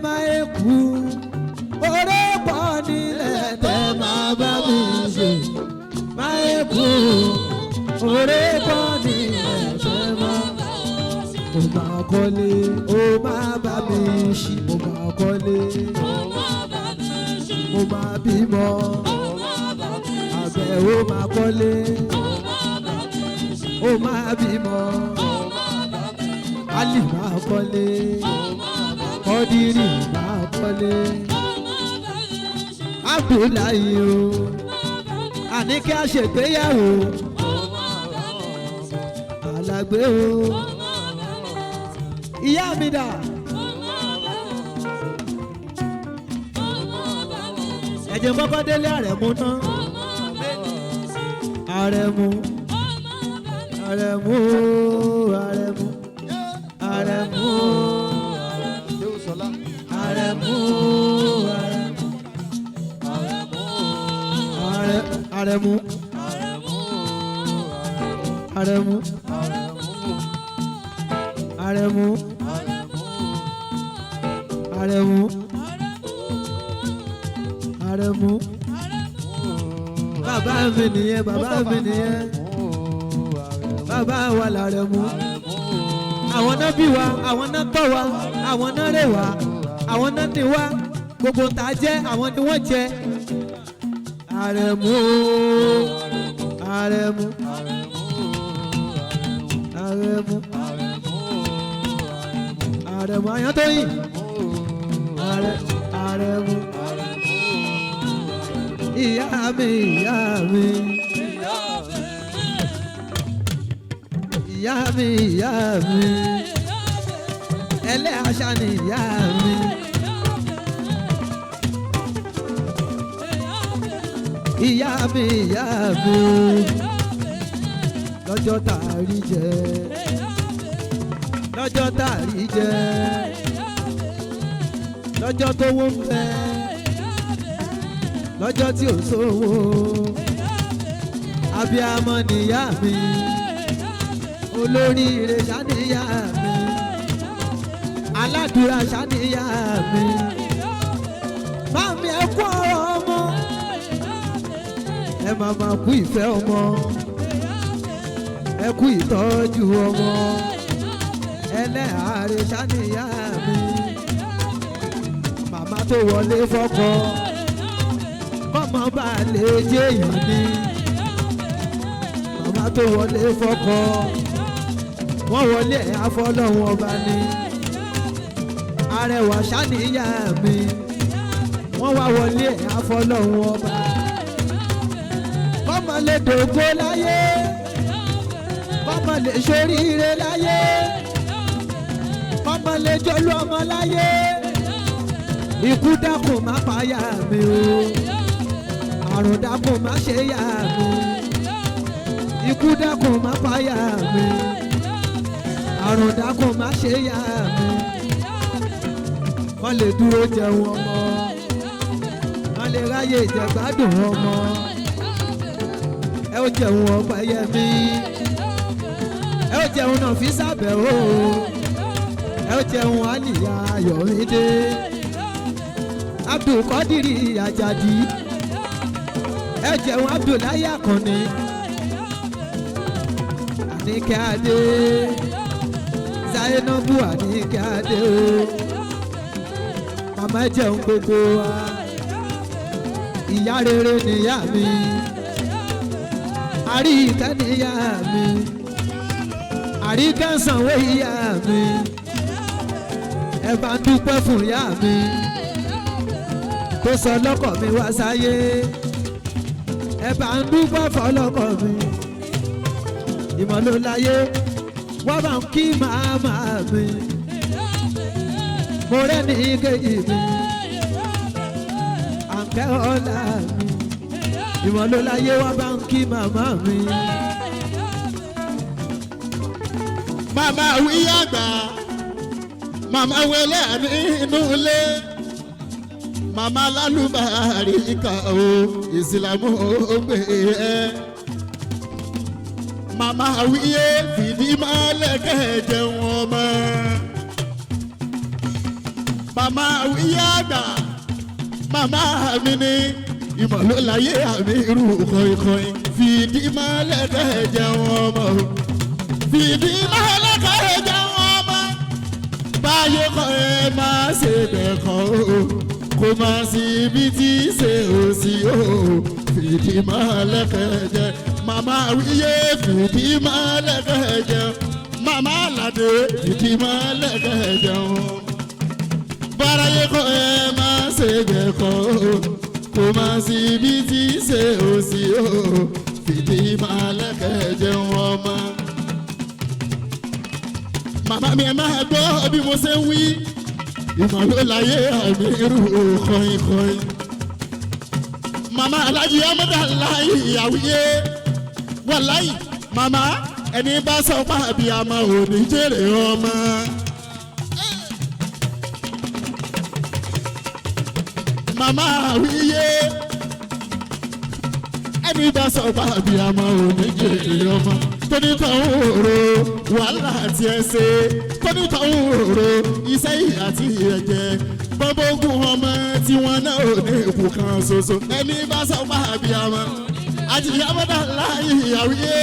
máa ń kú, eré pọ̀ nílẹ̀ tẹ́ máa bá mi ṣe. Máa ń kú, eré pọ̀ nílẹ̀ tẹ́ máa bá mi ṣe. Mo máa kọ́lé, ó máa bá mi ṣí. Mo máa kọ́lé, mo máa bímọ. Àgbẹ̀ ó máa kọ́lé, ó máa bímọ. Alì máa kọ́lé, Kọ́dírì máa kọ́lé. Abdullahi o àní kí a ṣègbéyàwó alàgbé o ìyá mi dà. ẹ̀jẹ̀ kọ́kọ́ délé Àrẹ̀mú náà Àrẹ̀mú Àrẹ̀mú Àrẹ̀mú Àrẹ̀mú Àrẹ̀mú Àrẹ̀mú Àrẹ̀mú Àrẹ̀mú Àrẹ̀mú Àrẹ̀mú bàbá mi nìyẹn bàbá mi nìyẹn bàbá wa l'Àrẹ̀mú àwọn náà bí wa àwọn náà tọ́ wa àwọn náà rè wa àwọn náà ní wa gbogbo tá a jẹ́ àwọn ni wọ́n jẹ́ Àrẹ̀mú Àrẹ̀mú Àrẹ̀mú Àrẹ̀mú Àyàntóyìn Àrẹ̀mú ìyá mi ìyá mi ìyá mi ìyá mi ẹlẹ́àṣà ni ìyá mi. ìyá mi ìyá mi lọ́jọ́ tá a rí jẹ lọ́jọ́ tá a rí jẹ lọ́jọ́ tó wó ń bẹ lọ́jọ́ tí ò sówó abiyamọ nìyá mi olóríire ṣàníyá mi aládùúrà ṣàníyá mi mami ẹ kú ọ̀rọ̀ ọmọ ẹ máa máa kú ìfẹ́ ọmọ ẹ kú ìtọ́jú ọmọ ẹlẹ́àárẹ̀ ṣàníyá mi màmá tó wọlé fọ́kọ kọ́mọ bá lè jẹ́yàn ni màmá tó wọlé fọ́kọ wọ́n wọlé afọlọ́hún ọba ni arẹwà ṣàníyá mi wọ́n wá wọlé afọlọ́hún ọba kọ́mọ lè dògbó láyé kọ́mọ lè ṣoríire láyé kọ́mọ lè jọlú ọmọ láyé ikú dákun má payá mi o àrùn dákun má ṣe yá mi ikú dákun má payá mi àrùn dákun má ṣe yá mi wọ́n lè dúró jẹun ọmọ wọ́n lè ráyè jẹ̀gbádùn ọmọ ẹ ó jẹun Ọpẹ́yẹmí ẹ ó jẹun náà fi sábẹ̀ o ẹ ó jẹun Àníyá Ayọ̀mídé Abdulkadiri Ajadi ẹ jẹun Abdullahi Akànnì Àníkẹ́ Adé Zainabu Àníkẹ́ Adé o màmá jẹun gbogbo wa ìyá rere níyá mi Àríkẹ́ níyá mi Àríkẹ́ sanwó ìyá mi ẹ bá ń dúpẹ́ fún ìyá mi tó sọ lọ́kọ̀ mi wá sáyé ẹ bá ń dúpẹ́ fọlọ́kọ̀ mi ìmọ̀ ló láyé wọ́n bá ń kí màmá mi mo rẹ́ ní kejì mi àǹkẹ́ ọ̀la mi ìmọ̀ ló láyé wọ́n bá ń kí màmá mi. màmá wí àgbà màmá wẹlẹ́ nínú ilé màmá lálùbárí kà ó ìsìlámù ó gbé ẹ màmá wíyé fìdí máa lẹ́kẹ̀ jẹun ọmọ màmá wíyé àgbà màmá mi ní ìmọ̀lóláyé àmì irú kọ̀ìkọ̀ì fìdí máa lẹ́kẹ̀ jẹun ọmọ fìdí máa lẹ́kẹ̀ jẹun ọmọ báyé kọ́ ẹ máa ṣe bẹ̀ kọ́ o kò máa sí ibi tí ṣe ò sí o fìdí máa lẹ́kẹ̀ jẹ màmá wíyé fìdí máa lẹ́kẹ̀ jẹ màmá aládé fìdí máa lẹ́kẹ̀ jẹ o báráyé kọ́ ẹ máa ṣe bẹ̀ kọ́ o kò máa sí ibi tí ṣe òsì o fìdí máa lẹ́kẹ̀ẹ́ jẹun ọmọ. màmá mi ẹ máa gbọ́ bí mo ṣe ń wí ìmọ̀ ló láyé àmì irú kọ́in-kọ́in. màmá alájí ọmọdé láyé àwíyé wàláyé màmá ẹni bá sọ pé àbíyamọ ò ní jèrè ọmọ. màmá àwíyé ẹni bá sọ pé àbíyamọ ò ní jèrè ọmọ. tónítọ̀ òòrò wàhálà àti ẹsẹ̀ tónítọ̀ òòrò iṣẹ́ ìyá àti ẹ̀jẹ̀ gbogbo ogun ọmọ tí wọn náà ò ní ikú kan ṣoṣo. ẹni bá sọ pé àbíyamọ àti ìyàbọ̀dà láàyè àwíyé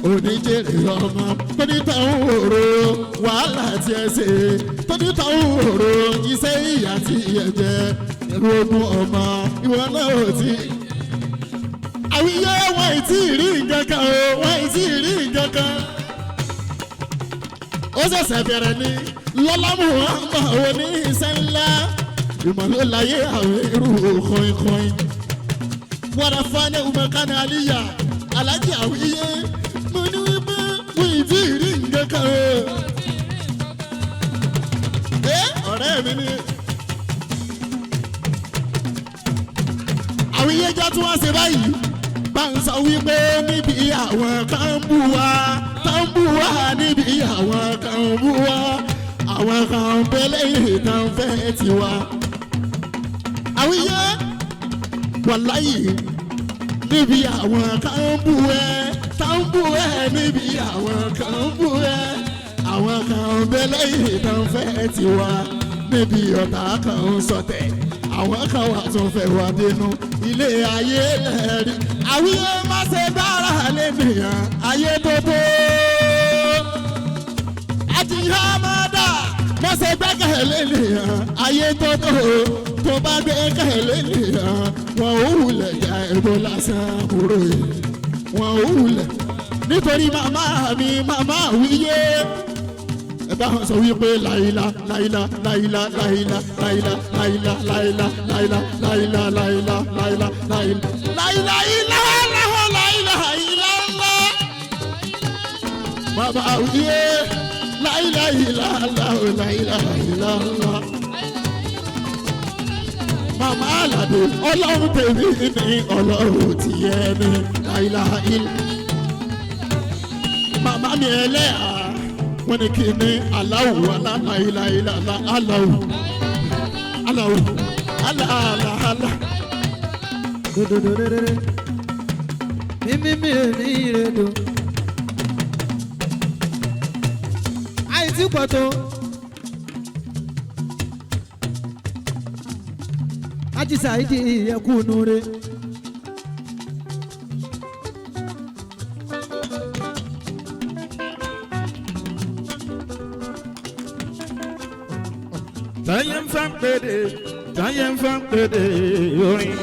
oníjèrè ọmọ tónítọ̀ òòrò wàhálà àti ẹsẹ̀ tónítọ̀ òòrò iṣẹ́ ìyá àti ẹ̀jẹ̀ ẹ̀rù ogun ọmọ ìwọ náà ò tí. àwíyé wọn ì tí ì rí nǹkan kan o wọn ì tí ì rí nǹkan kan. ó ṣẹ̀ṣẹ̀ bẹ̀rẹ̀ ni lọ́lámù ọmọ òní iṣẹ́ ńlá ìmọ̀lẹ́ láyé àwọn irú kọ́in-kọ́in. wàrà fani umakana aliya alájí àwíyé mo ní wípé wọn ì tí ì rí nǹkan kan o. ọ̀rẹ́ mi ni. àwíyé jẹ́ tí wọ́n ṣe báyìí bá ń sọ wípé níbi àwọn kan ń bú wa níbi àwọn kan ń bú wa àwọn kan ń bẹ́lẹ̀ ìtàn fẹ́ tiwa. àwíyé wàláyé níbi àwọn kan ń bú ẹ níbi àwọn kan ń bú ẹ àwọn kan ń bẹ́lẹ̀ ìtàn fẹ́ tiwa níbi ọ̀tá kan ń sọ̀tẹ̀ àwọn kan wà tó fẹ́ wá dénú ilé ayé lẹ́rí. àwíyé má ṣe dára lẹ́nìyàn ayé tó tó. àtìyá máa dà má ṣe gbẹ́kẹ̀ lẹ́nìyàn ayé tó tó. tó bá gbẹ́kẹ̀ lẹ́nìyàn wọn ò wulẹ̀ jà ẹ̀rọ lásán kúrò yìí wọn ò wulẹ̀. nítorí màmá mi màmá àwíyé ẹ bá wọn sọ wípé láìla láìla láìla láìla láìla láìla láìla láìla láìla láìla láìla láìla láìla ilá láhọ láìla ilá ńlá. bàbá àwùjẹ láìla ilá láhọ láìla ilá ńlá. màmá àlàdé ọlọ́run tèmi ní ọlọ́run tìyẹ ní láìla ilá. màmá mi ẹlẹ́yà wọ́n ní kí ni aláwù aláìláìlá aláwù aláwù aláàlá. dòdòdòdòdòdò mímí mi ò ní ìrèdò àìsí pọ̀tó ajísà ìdí ìyẹ̀kú nure. Táyé ń fa pèdè orin.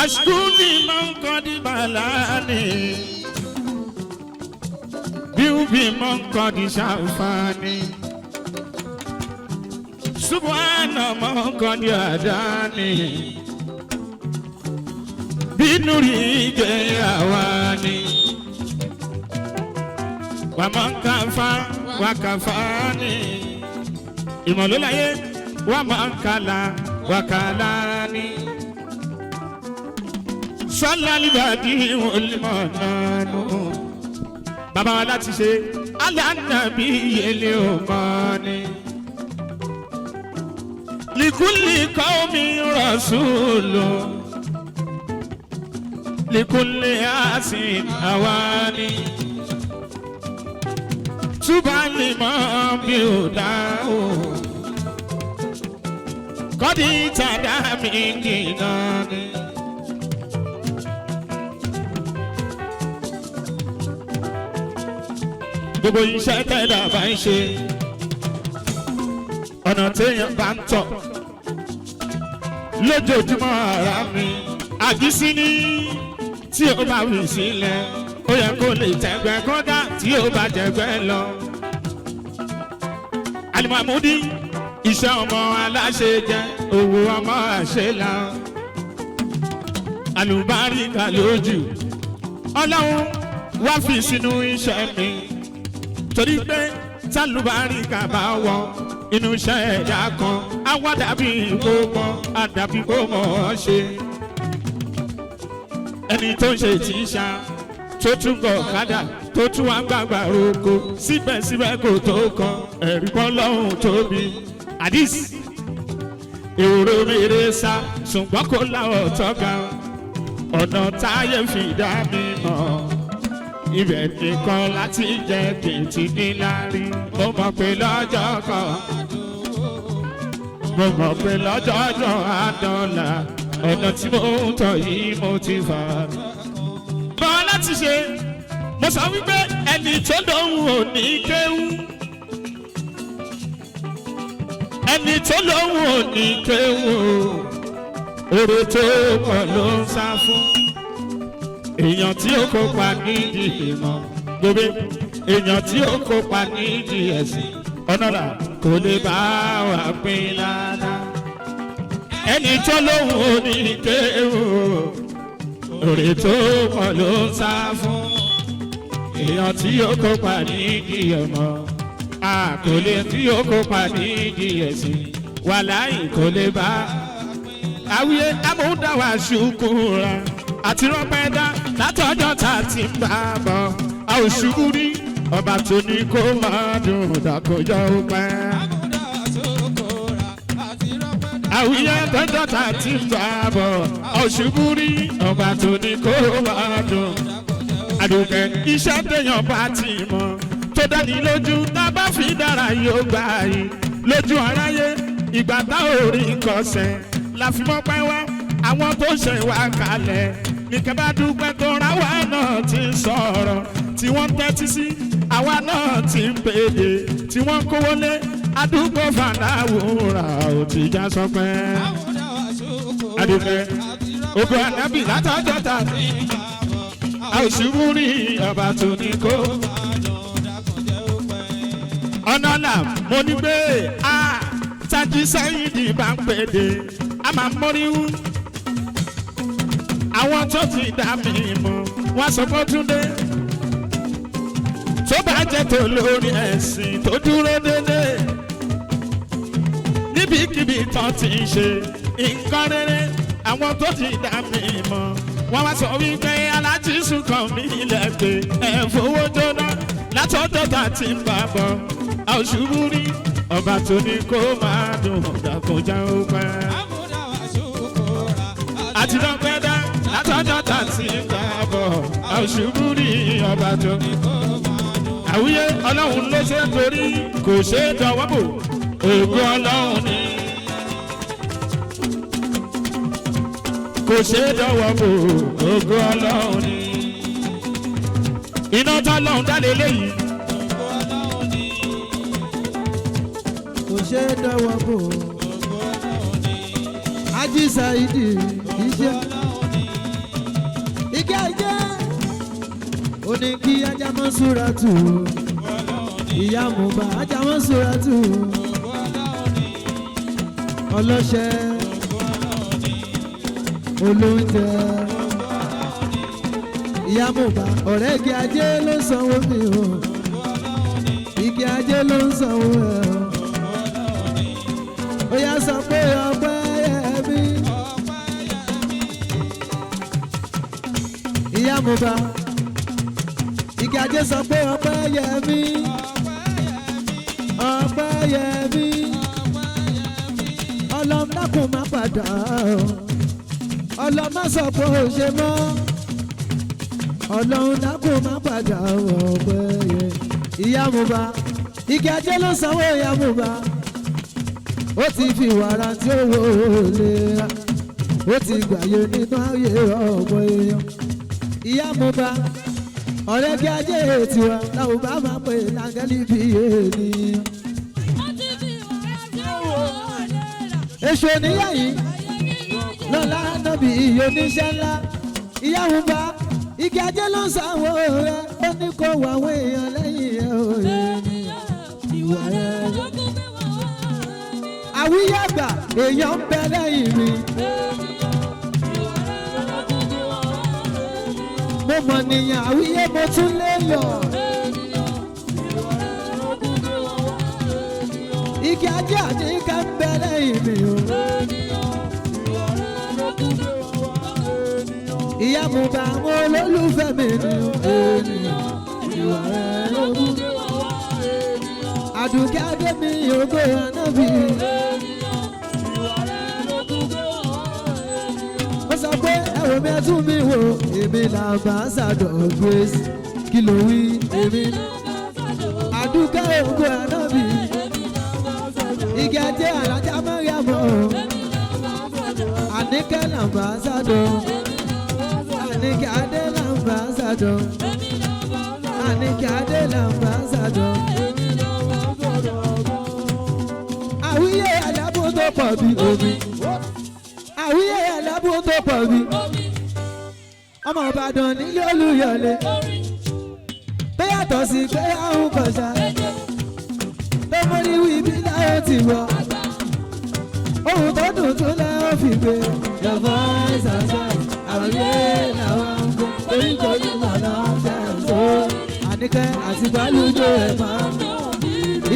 Ashkuli máa ń kọ́ di bàlánì, bíúbí máa ń kọ́ di ṣàǹfààní, Subhana máa ń kọ́ di àdáni, bínú rí jẹ́ àwa ni. Wàmọ̀nkàfà wàkàfàní ìmọ̀lóláyé wàmọ̀nkàlà wàkàlání sọ́lálìbàdì olùmọ̀nánú. bàbá wa láti ṣe alánàbí yẹlẹ òmọ́ni. likulli qawmi rasulu likulli asin awani. Subali mọ bí o dá o, kọ́dí tàdá mi kìnnà ni. Gbogbo iṣẹ́ tẹ́lá bá ń ṣe, ọ̀nà téèyàn bá ń tọ̀, lójoojúmọ́ ara mi, àgísí ní tí o bá wí sílẹ̀. Ó yẹ kó lè tẹ̀gbẹ́ kọ́dá tí ó bá jẹ̀gbẹ́ lọ. alimamudi iṣẹ́ ọmọ aláṣẹ jẹ́ owó ọmọ àṣẹlá alùbáríkà lójú ọlọ́run wá fi sínú iṣẹ́ mi torí pé tálùbáríkà bá wọ inú iṣẹ́ ẹ̀dá kan àwa dàbí gbogbo àdàbí gbogbo ṣe ẹni tó ń ṣe tíṣà tó tún gọ̀ ọ̀kadà tó tún wá gbàgbà roko síbẹ̀síbẹ̀ kò tó kan ẹ̀rí kan lọ́hùn tóbi àdìs èrò rere sá ṣùgbọ́n kò láwọ̀ tọ́ka ọ̀nà táyé fi dá mi mọ̀ ibẹ̀ nìkan láti jẹ́ kìtì níláárí mo mọ̀ pé lọ́jọ́ kan mo mọ̀ pé lọ́jọ́ ọjọ́ àdọ́là ọ̀nà tí mo ń tọ̀ yìí mo ti fà bọ́ láti ṣe mo sọ wípé ẹni tó lóhùn ò ní kéwú ẹni tó lóhùn ò ní kéwú oore tó pọ̀ ló ń sá fún èèyàn tí ó kópa nídìí ìmọ̀ gbogbo èèyàn tí ó kópa nídìí ẹ̀sìn ọ̀nàdà kò lè bá wa pín ládàá ẹni tó lóhùn ò ní kéwú oore tó pọ̀ ló ń sá fún èèyàn tí ó kópa nídìí ẹ̀mọ́ àkọlé tí ó kópa nídìí ẹ̀sìn wàláhì kò lè bá àwíyé amúdáwà ṣùkúra àti rọpẹdá látọjọ́ tá a ti ń bá a bọ̀ a ò ṣubú rí ọba tó ní kó máa dùn dàkójọ pẹ́. àwíyé tọjọ́ tá a ti ń bá a bọ̀ a ò ṣubú rí ọba tó ní kó máa dùn àdùkẹ́ iṣẹ́ téèyàn bá ti mọ̀ tó dání lójú tá a bá fi dára yóò gbà yìí lójú aráyé ìgbà tá ò rí kọsẹ̀ la fi mọ́ pẹ́ wá àwọn tó ṣe wá kalẹ̀ nìkan bá dúpẹ́ tó ra wá náà ti ń sọ̀rọ̀ tí wọ́n ń tẹ́tí sí àwa náà ti ń pèdè tí wọ́n ń kówó lé adúgbò fàdáwòrà ò ti já sọpẹ́ àdùkẹ́ ogun ànábì látọjọ́ ta àìsùnwó rí ọba tó ní kó. ọ̀nà là mo ní gbé a tají sẹ́yìn ní bá ń pèdè a máa mọ́ríwú. àwọn tó ti dá mi mọ̀ wọ́n sọ fún Túndé tó bá jẹ́ tó lórí ẹ̀sìn tó dúró dédé níbikíbi tán ti ń ṣe nǹkan rere àwọn tó ti dá mi mọ̀ wọ́n wá sọ wípé alájí sùnkàn mi lẹ́gbẹ̀ẹ́ ẹ̀ fowó jóná látọ̀dọ̀ tá a ti ń bá bọ̀ a ò ṣubú rí ọba tó ní kó máa dùn dàkọjá ó pẹ́. àti lọ́pẹ́ dá látọ̀dọ̀ tá a ti ń bá bọ̀ a ò ṣubú rí ọba tó ní kó máa dùn. àwíyé ọlọ́run ló ṣe torí kò ṣe é dọwọ́ bò ògo ọlọ́run ni. kò ṣe é dọ̀wọ́ bò ògo ọlọ́run ni. iná tọ́lọ́run dálé léyìí. ògo ọlọ́run ni. kò ṣe é dọ̀wọ́ bò ògo ọlọ́run ni. Ají Saidi iṣẹ́. ògo ọlọ́run ni. igi ajé òní kí ajá mọ́ súra tù. ògo ọlọ́run ni. ìyá Mùbá ajá mọ́ súra tù. ògo ọlọ́run ni. ọlọ́ṣẹ́. olóúnjẹ ìyá Mùbá ọ̀rẹ́ igi ajé ló ń sanwó mi o igi ajé ló ń sanwó ẹ o ó yá sọ pé ọpẹ́ yẹ mí ìyá Mùbá igi ajé sọ pé ọpẹ́ yẹ mí ọpẹ́ yẹ mí Ọlọ́run dákun má padà ọlọ́mọ sọ pé ó ṣe mọ́ Ọlọ́run dákun má padà ọ̀pẹ́ yẹ. ìyá Mùbá igi ajé ló sanwó ìyá Mùbá ó ti fi wàrà tí ó wò ó lè ra ó ti gbàyè nínú ayé ọmọ èèyàn. ìyá Mùbá ọ̀rẹ́ kí ajé tiwa làwọn bá máa pè láńgẹ́lì bí ènìyàn. èso níyà yìí lọ́la nàbí oníṣẹ́ ńlá ìyá Mùbá igi ajé ló ń sanwó rẹ ó ní kó wà àwọn èèyàn lẹ́yìn ẹ̀ òye ìwà rẹ. àwíyé àgbà èèyàn ń bẹ lẹ́yìn mi. mo mọ̀ nìyàn àwíyé mo tún lè lọ. igi ajé àdínkà ń bẹ lẹ́yìn mi o. ìyá mo bá àwọn olólùfẹ́ mi ní ènìyàn ìwà rẹ̀ lógún. àdùkẹ́ adé mi ògo ànábì. ó sọ pé ẹ̀rọ mi ẹ̀ tún mi wò èmi l'ambassador Grace kí ló wí èmi. àdùkẹ́ ògo ànábì. igi ajé alájà mọ́ríàmọ́. àníkẹ́ l'ambassador. àníkẹ́ adé l'ambassador. àníkẹ́ adé l'ambassador. àwíyé alábò tó pọ̀ bí omi. àwíyé alábò tó pọ̀ bí. ọmọ Ìbàdàn nílé Olúyọ̀lé. tó yàtọ̀ sí pé àwọn kọ̀ṣà. tó mórí wí bí láyé ti wọ̀. ohun tó dùn tún lẹ́wọ̀n fi gbé. your voice and voice àwíyé làwọn ń gbé. oríkorí mọ̀nà ṣàǹtó. àníkẹ́ àti gbálùjọ ẹ̀ máa ń bọ̀.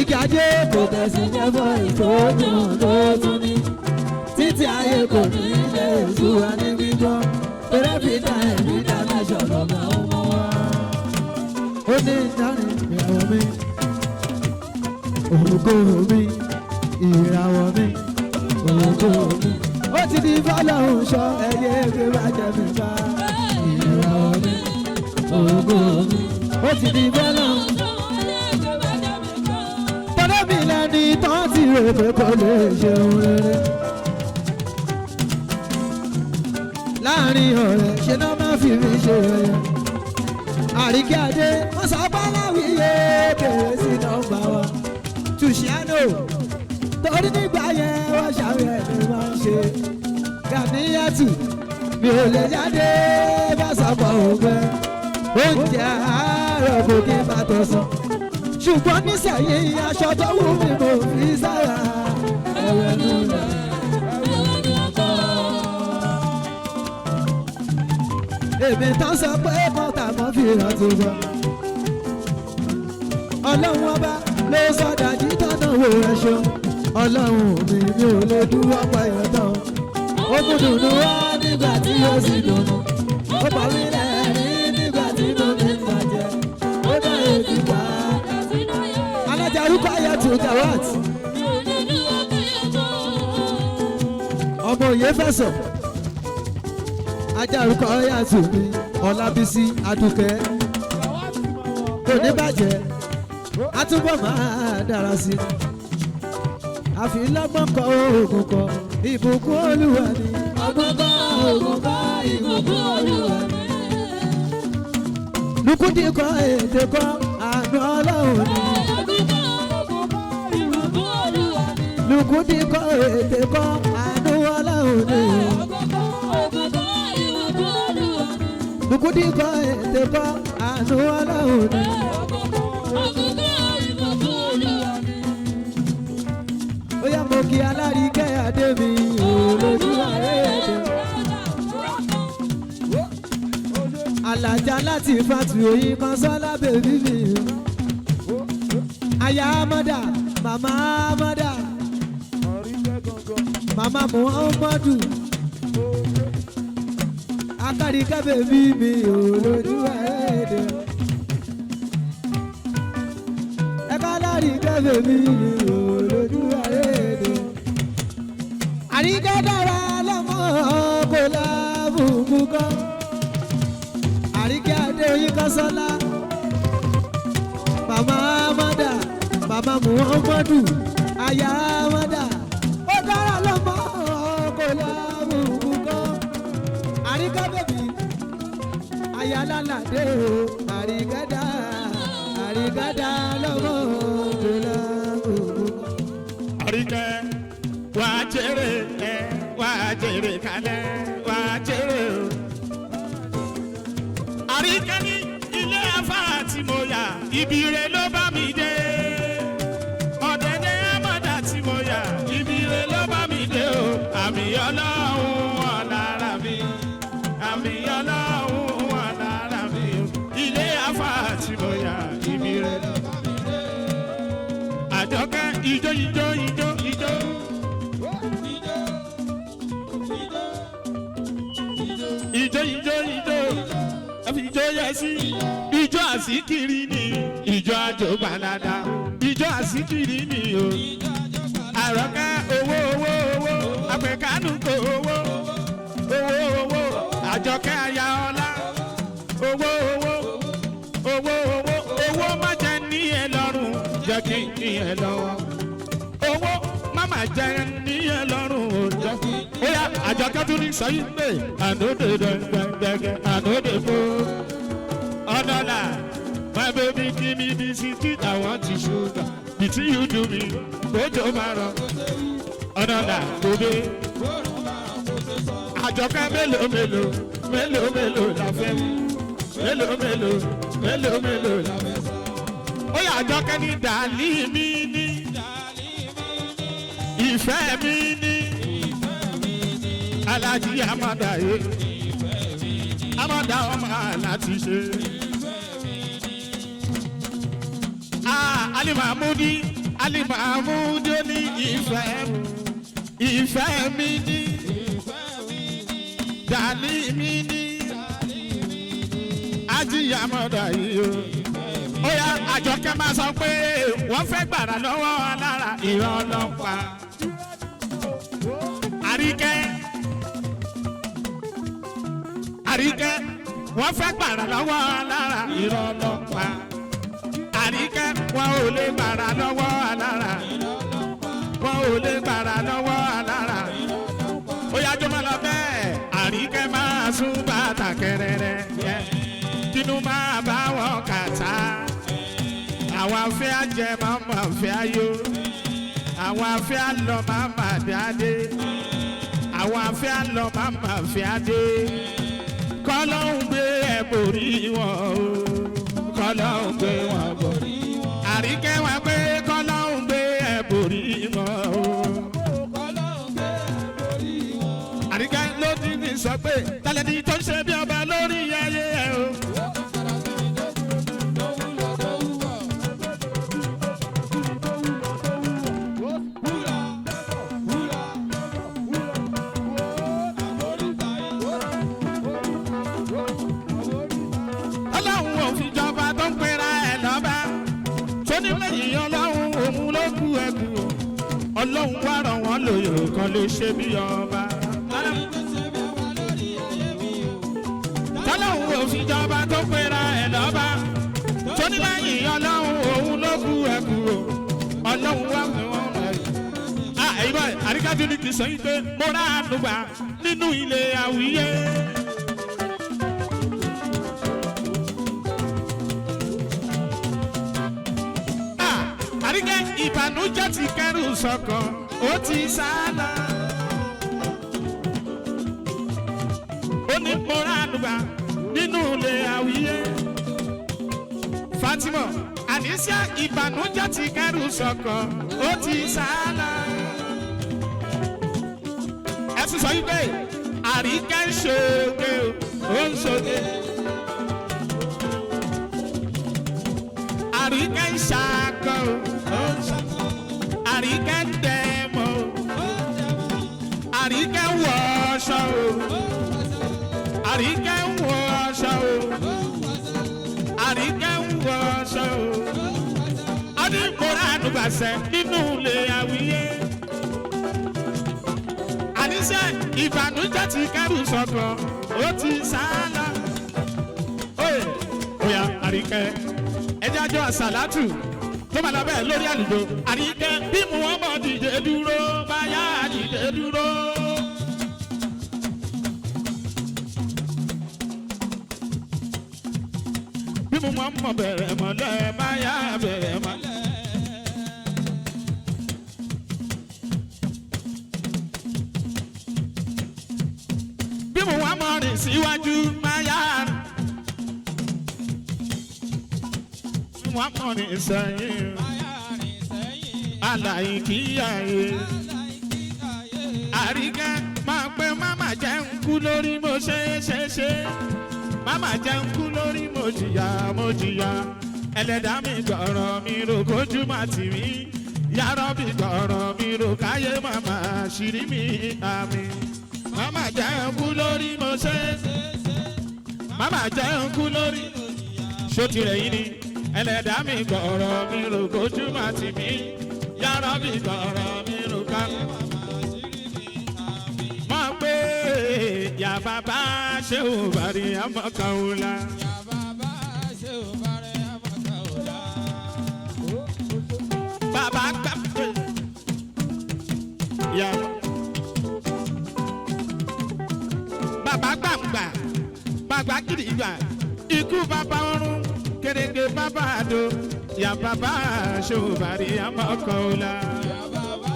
igi ajé kò tẹ̀sí jẹ́fọ́ ìtòótùn lótún ní. títí ayé kò ní ilé ìṣúra ní gbígbọ́. torí ẹ̀fíta ẹ̀fíta mẹ́sọ̀ lọ́mọ ọmọ wa. ó ní ìdáni ìràwọ̀ mi. ògo mi. ìràwọ̀ mi. ògo mi. ó ti di fọlọ́hún sọ ẹyẹ ẹgbẹ́ wa jẹ́ mi bá. ìràwọ̀ mi. ògo mi. ó ti di fọlọ́hún. mi lẹ́ni tán ti rò pé kò lè ṣeun rere. láàrin ọ̀rẹ́ ṣe náà máa fi mi ṣe ẹyẹ. àríkí adé wọ́n sọ pé láwìyé bèrè sí nọ́mbà wa. tùṣíánò torí nígbà yẹn wọ́n ṣàwẹ̀ ni wọ́n ń ṣe. Gàníyàtù mi ò lè jáde bá sọ̀pọ̀ ògbẹ́. oúnjẹ àárọ̀ kò kí n bá tó sàn. ṣùgbọ́n nísẹ̀yìn aṣọ tó wù mí mo fi sára ẹ̀wẹ̀ nulẹ̀. èmi tán sọ pé mọ́tà mọ́ fi rántí bọ́. ọlọ́run ọba ló sọ dájú tọ́nà wo ẹ̀ṣọ́. ọlọ́run mi ò lè dúró pẹ́ yẹn tán. ó kún dùnú wá nígbà tí ó sì dùnú. ó pa mí lẹ́rìn nígbà tí mo fi ń bàjẹ́. ó dá ètí pa orúkọ ayé tó Jawat ọmọ òye fẹsọ ajá orúkọ ayé tó mi Ọlábísí Adúkẹ́ kò ní bàjẹ́ àtúbọ̀ máa dára sí i àfi lọ́gbọ́n kọ oògùn kọ ìbùkún Olúwa ni ọgbọ́n kọ oògùn kọ ìbùkún Olúwa ni lùkùdí kọ ètè kọ àánú Ọlọ́run ni. lùkùdí kọ́ ètè kọ́ àánú Ọlọ́run ni. lùkùdí kọ́ ètè kọ́ àánú Ọlọ́run ni. ó yá mo kí Alárìíkẹ́ adé mi olójú àrẹ́ẹ̀dẹ̀. Àlàjá láti fàtú oyin kan sọ́lá bèbí mi. aya Amọ́dà màmá Amọ́dà. Mama Muhammadu Akarika bèbí mi olójú ẹ̀ẹ́dẹ̀. Ẹ̀ka Alárìíkẹ́ bèbí mi olójú ẹ̀ẹ́dẹ̀. Àríkẹ́ dára lọ́mọ kò lábùkù kọ́. Àríkẹ́ adé oyin kan sọ́lá. Mama Amọ́dà Mama Muhammadu aya Amọ́dà. Àríkẹ́ bèbí ayálàládé o àríkẹ́dá lọ́wọ́ òjòlá ògùn. Àríkẹ́ wà á jèrè ẹ wà á jèrè kalẹ̀ wà á jèrè o. Àríkẹ́ ní ilé afá tí mo yà ibi rẹ̀ ló bá mi dé. ọ̀dẹ̀dẹ̀ Amọ́dà tí mo yà ibi rẹ̀ ló ọlọ́run wà lára mi àmì ọlọ́run wà lára mi ilé afa tí mo yà ibi rẹ̀. Àjọkẹ́ ijó ijó ijó ijó. Ijó ijó ijó àfi ijó yẹ sí ijó àsìkiri ni ijó àjò gbalada ijó àsìkiri ni o. Àròkẹ́ owó owó owó àpèkánú kò owó owó owó Àjọkẹ́ aya ọlá owó owó owó owó owó má jẹ́ ní ẹ lọ́rùn jẹ́ kí n ní ẹ lọ́wọ́ owó má má jẹ́ ní ẹ lọ́rùn òjò. Ó yá Àjọkẹ́ tún ní sọ yìí pé ànóde dẹ́gẹ́dẹ́gẹ́ ànóde fó ọ̀dọ́là my baby give me this sweet I want to sugar between you do me ojo maro ọ̀dọ́là kòbé. Àjọkẹ́ mélòó mélòó mélòó mélòó la fẹ́ mélòó mélòó mélòó mélòó la fẹ́ sọ. Ó yá Àjọkẹ́ ní dàlí mi ní ìfẹ́ mi ní Alájí Amada yé Amada ọmọ láti ṣe. Ali Mahmudi ó ní ìfẹ́ mi ní dàlí mi ní Ají Amada yìí o. Ó yá Àjọkẹ́ máa sọ pé wọ́n fẹ́ gbàrà lọ́wọ́ alára ìran ọlọ́pàá. Àríkẹ́ wọ́n fẹ́ gbàrà lọ́wọ́ alára ìran ọlọ́pàá. Àríkẹ́ wọn ò lè gbàrà lọ́wọ́ alára wọn ò lè gbàrà lọ́wọ́ alára. Ó yá jọmọ lọ bẹ́ẹ̀ Àríkẹ́ máa sún bàtà kẹrẹrẹ kínú máa bá wọn kàtá. Àwọn afẹ́ àjẹ máa ma fẹ́ ayọ̀ àwọn afẹ́ àlọ́ máa ma dáadé àwọn afẹ́ àlọ́ máa ma fẹ́ adé. Kọ́lọ́hún gbé ẹ̀ borí wọn o kọ́lọ́hún gbé wọn borí wọn. Àríkẹ́ wọn pé kọ́lọ́hún gbé ẹ̀ borí wọn o kọ́lọ́hún gbé ẹ̀ borí wọn. Àríkẹ́ ló ti ní sọ pé tálẹ́ ní tó ń ṣe bí ọba lórí ayé ẹ̀ o. Ọlọ́run wá ràn wọ́n lóyè kan lè ṣe bí ọba. Tọ́lọ́run ò fi jọba tó pera ẹ̀ lọ́ba. Tó ní lẹ́yìn Ọlọ́run òun ló kú ẹ̀kú o. Ọlọ́run wá fún wọn rẹ̀. Ìbọn Àríkájú ní kì í sọ yín pé mo rà àánú gbà nínú ilé Àwíyé. Àríkẹ́ ìbànújẹ́ ti kẹ́rù sọ́kàn ó ti sá lọ. Ó ní mo rà ànúgbà nínú ilé Àwíyé. Fatima àníṣe ìbànújẹ́ ti kẹ́rù sọ́kàn ó ti sá lọ. Ẹ sì sọ yìí pé Àríkẹ́ ń ṣoge ó ń ṣoge. Àríkẹ́ ń ṣàkọ Àríkẹ́ ń dẹ̀mọ́ Àríkẹ́ ń wọṣọ Àríkẹ́ ń wọṣọ Àríkẹ́ ń wọṣọ ọdún ìkórà àdùbàṣẹ nínú ilé Àwíyé. Àníṣe ìbànújẹ́ ti kẹ́rù sọ́kàn ó ti sá lọ. Ó yá Àríkẹ́ ẹjẹ́ àjọ àsàlátù tó máa lọ bẹ́ẹ̀ lórí àlùjọ. Àríkẹ́ bí Muhammad dìde dúró báyà dìde dúró. Bí Muhammad bẹ̀rẹ̀ mọ́lẹ̀ báyà bẹ̀rẹ̀ mọ́lẹ̀. Bí Muhammad rìn síwájú báyà. Wọ́n mọ̀ ní sẹ́yìn àlàyé kíyàyé. Àríkẹ́ má jẹ́ ń kú lórí mo ṣe mama jẹ́ ń kú lórí mo jìyà ẹlẹ́dàá mi gbọ̀rọ̀ mi rò kójú má tì mí yàrá mi gbọ̀rọ̀ mi rò káyé màmá ṣírí mi àmín. Mama jẹ́ ń kú lórí mo ṣe mama jẹ́ ń kú lórí ṣó tirẹ̀ yìí ni ẹlẹ́dàá mi gbọ̀rọ̀ mi rò kójú má tì mí yàrá mi gbọ̀rọ̀ mi rò káyé màmá ṣírí mi àmín. Mọ̀ pé yà bàbá ṣé ò bá rí àmọ́kànlá. Yà bàbá ṣé ò bá rí àmọ́kànlá. Bàbá gbà pé yà bàbá gbàǹgbà bàbá gidigba ikú bàbá ọrùn kéréje bàbá àdó yà bàbá ṣé ò bá rí àmọ́kànlá. Yà bàbá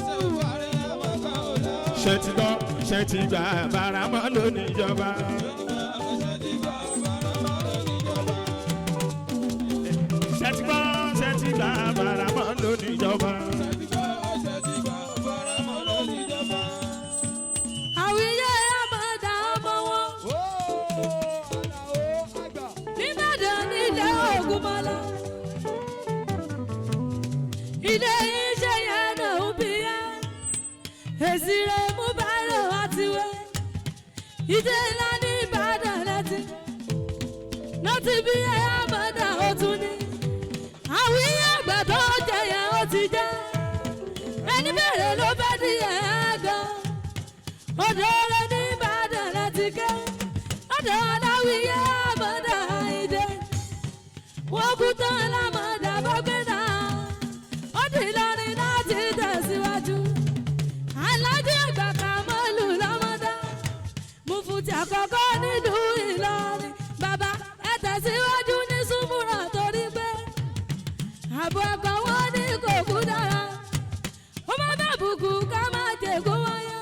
ṣé ò bá rí àmọ́kànlá. Ṣé ti gbọ́ ṣé ti gbà bàrà mọ́ lónìí ìjọba. Ṣé ti gbọ́ ṣé ti gbà bàrà mọ́ lónìí ìjọba. Àwíyé àmàdà ọmọ wọn nìbàdàn nílé Ògúnmọ́lá ilé iṣẹ́ yẹn náà ń bí yẹn èsì rẹ̀ mú báyọ̀ àti wẹ̀ ìdè ńlá ní Ìbàdàn láti bí ẹ̀ àmàdà ó tún ní àwíyé àgbà tó jẹ yẹn ó ti jẹ́ ẹni bẹ̀rẹ̀ ló bẹ́ di ẹ̀ gan odò rẹ̀ ní Ìbàdàn láti ké odò aláwíyé àmàdà ìdè wọ́n kú tán lámàdà bọ́ gbé náà ó di Ìlọrin láti tẹ̀síwájú alájí àgbà Kàmọ́lù lọ́mọdá Mufti àkọ́kọ́ nílùú Ìlọrin bàbá ẹ tẹ̀síwájú ní súnmùrà torí pé àbọ̀ ẹ̀kọ́ wọn ní kò kú dára ó má bàbùkù ká má jẹ̀kú wáyé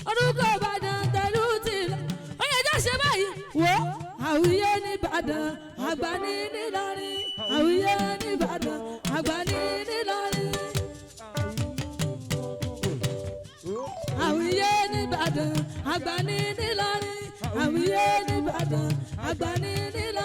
orúkọ Ìbàdàn tẹ̀lú tìlẹ̀ ó yẹ jẹ́ ṣe báyìí wò Àwíyé ní Ìbàdàn àgbà ní Ìlọrin Àwíyé ní Ìbàdàn àgbà ní Ìlọrin Àwíyé ní Ìbàdàn àgbà ní Ìlọrin Àwíyé ní Ìbàdàn àgbà ní Ìlọrin.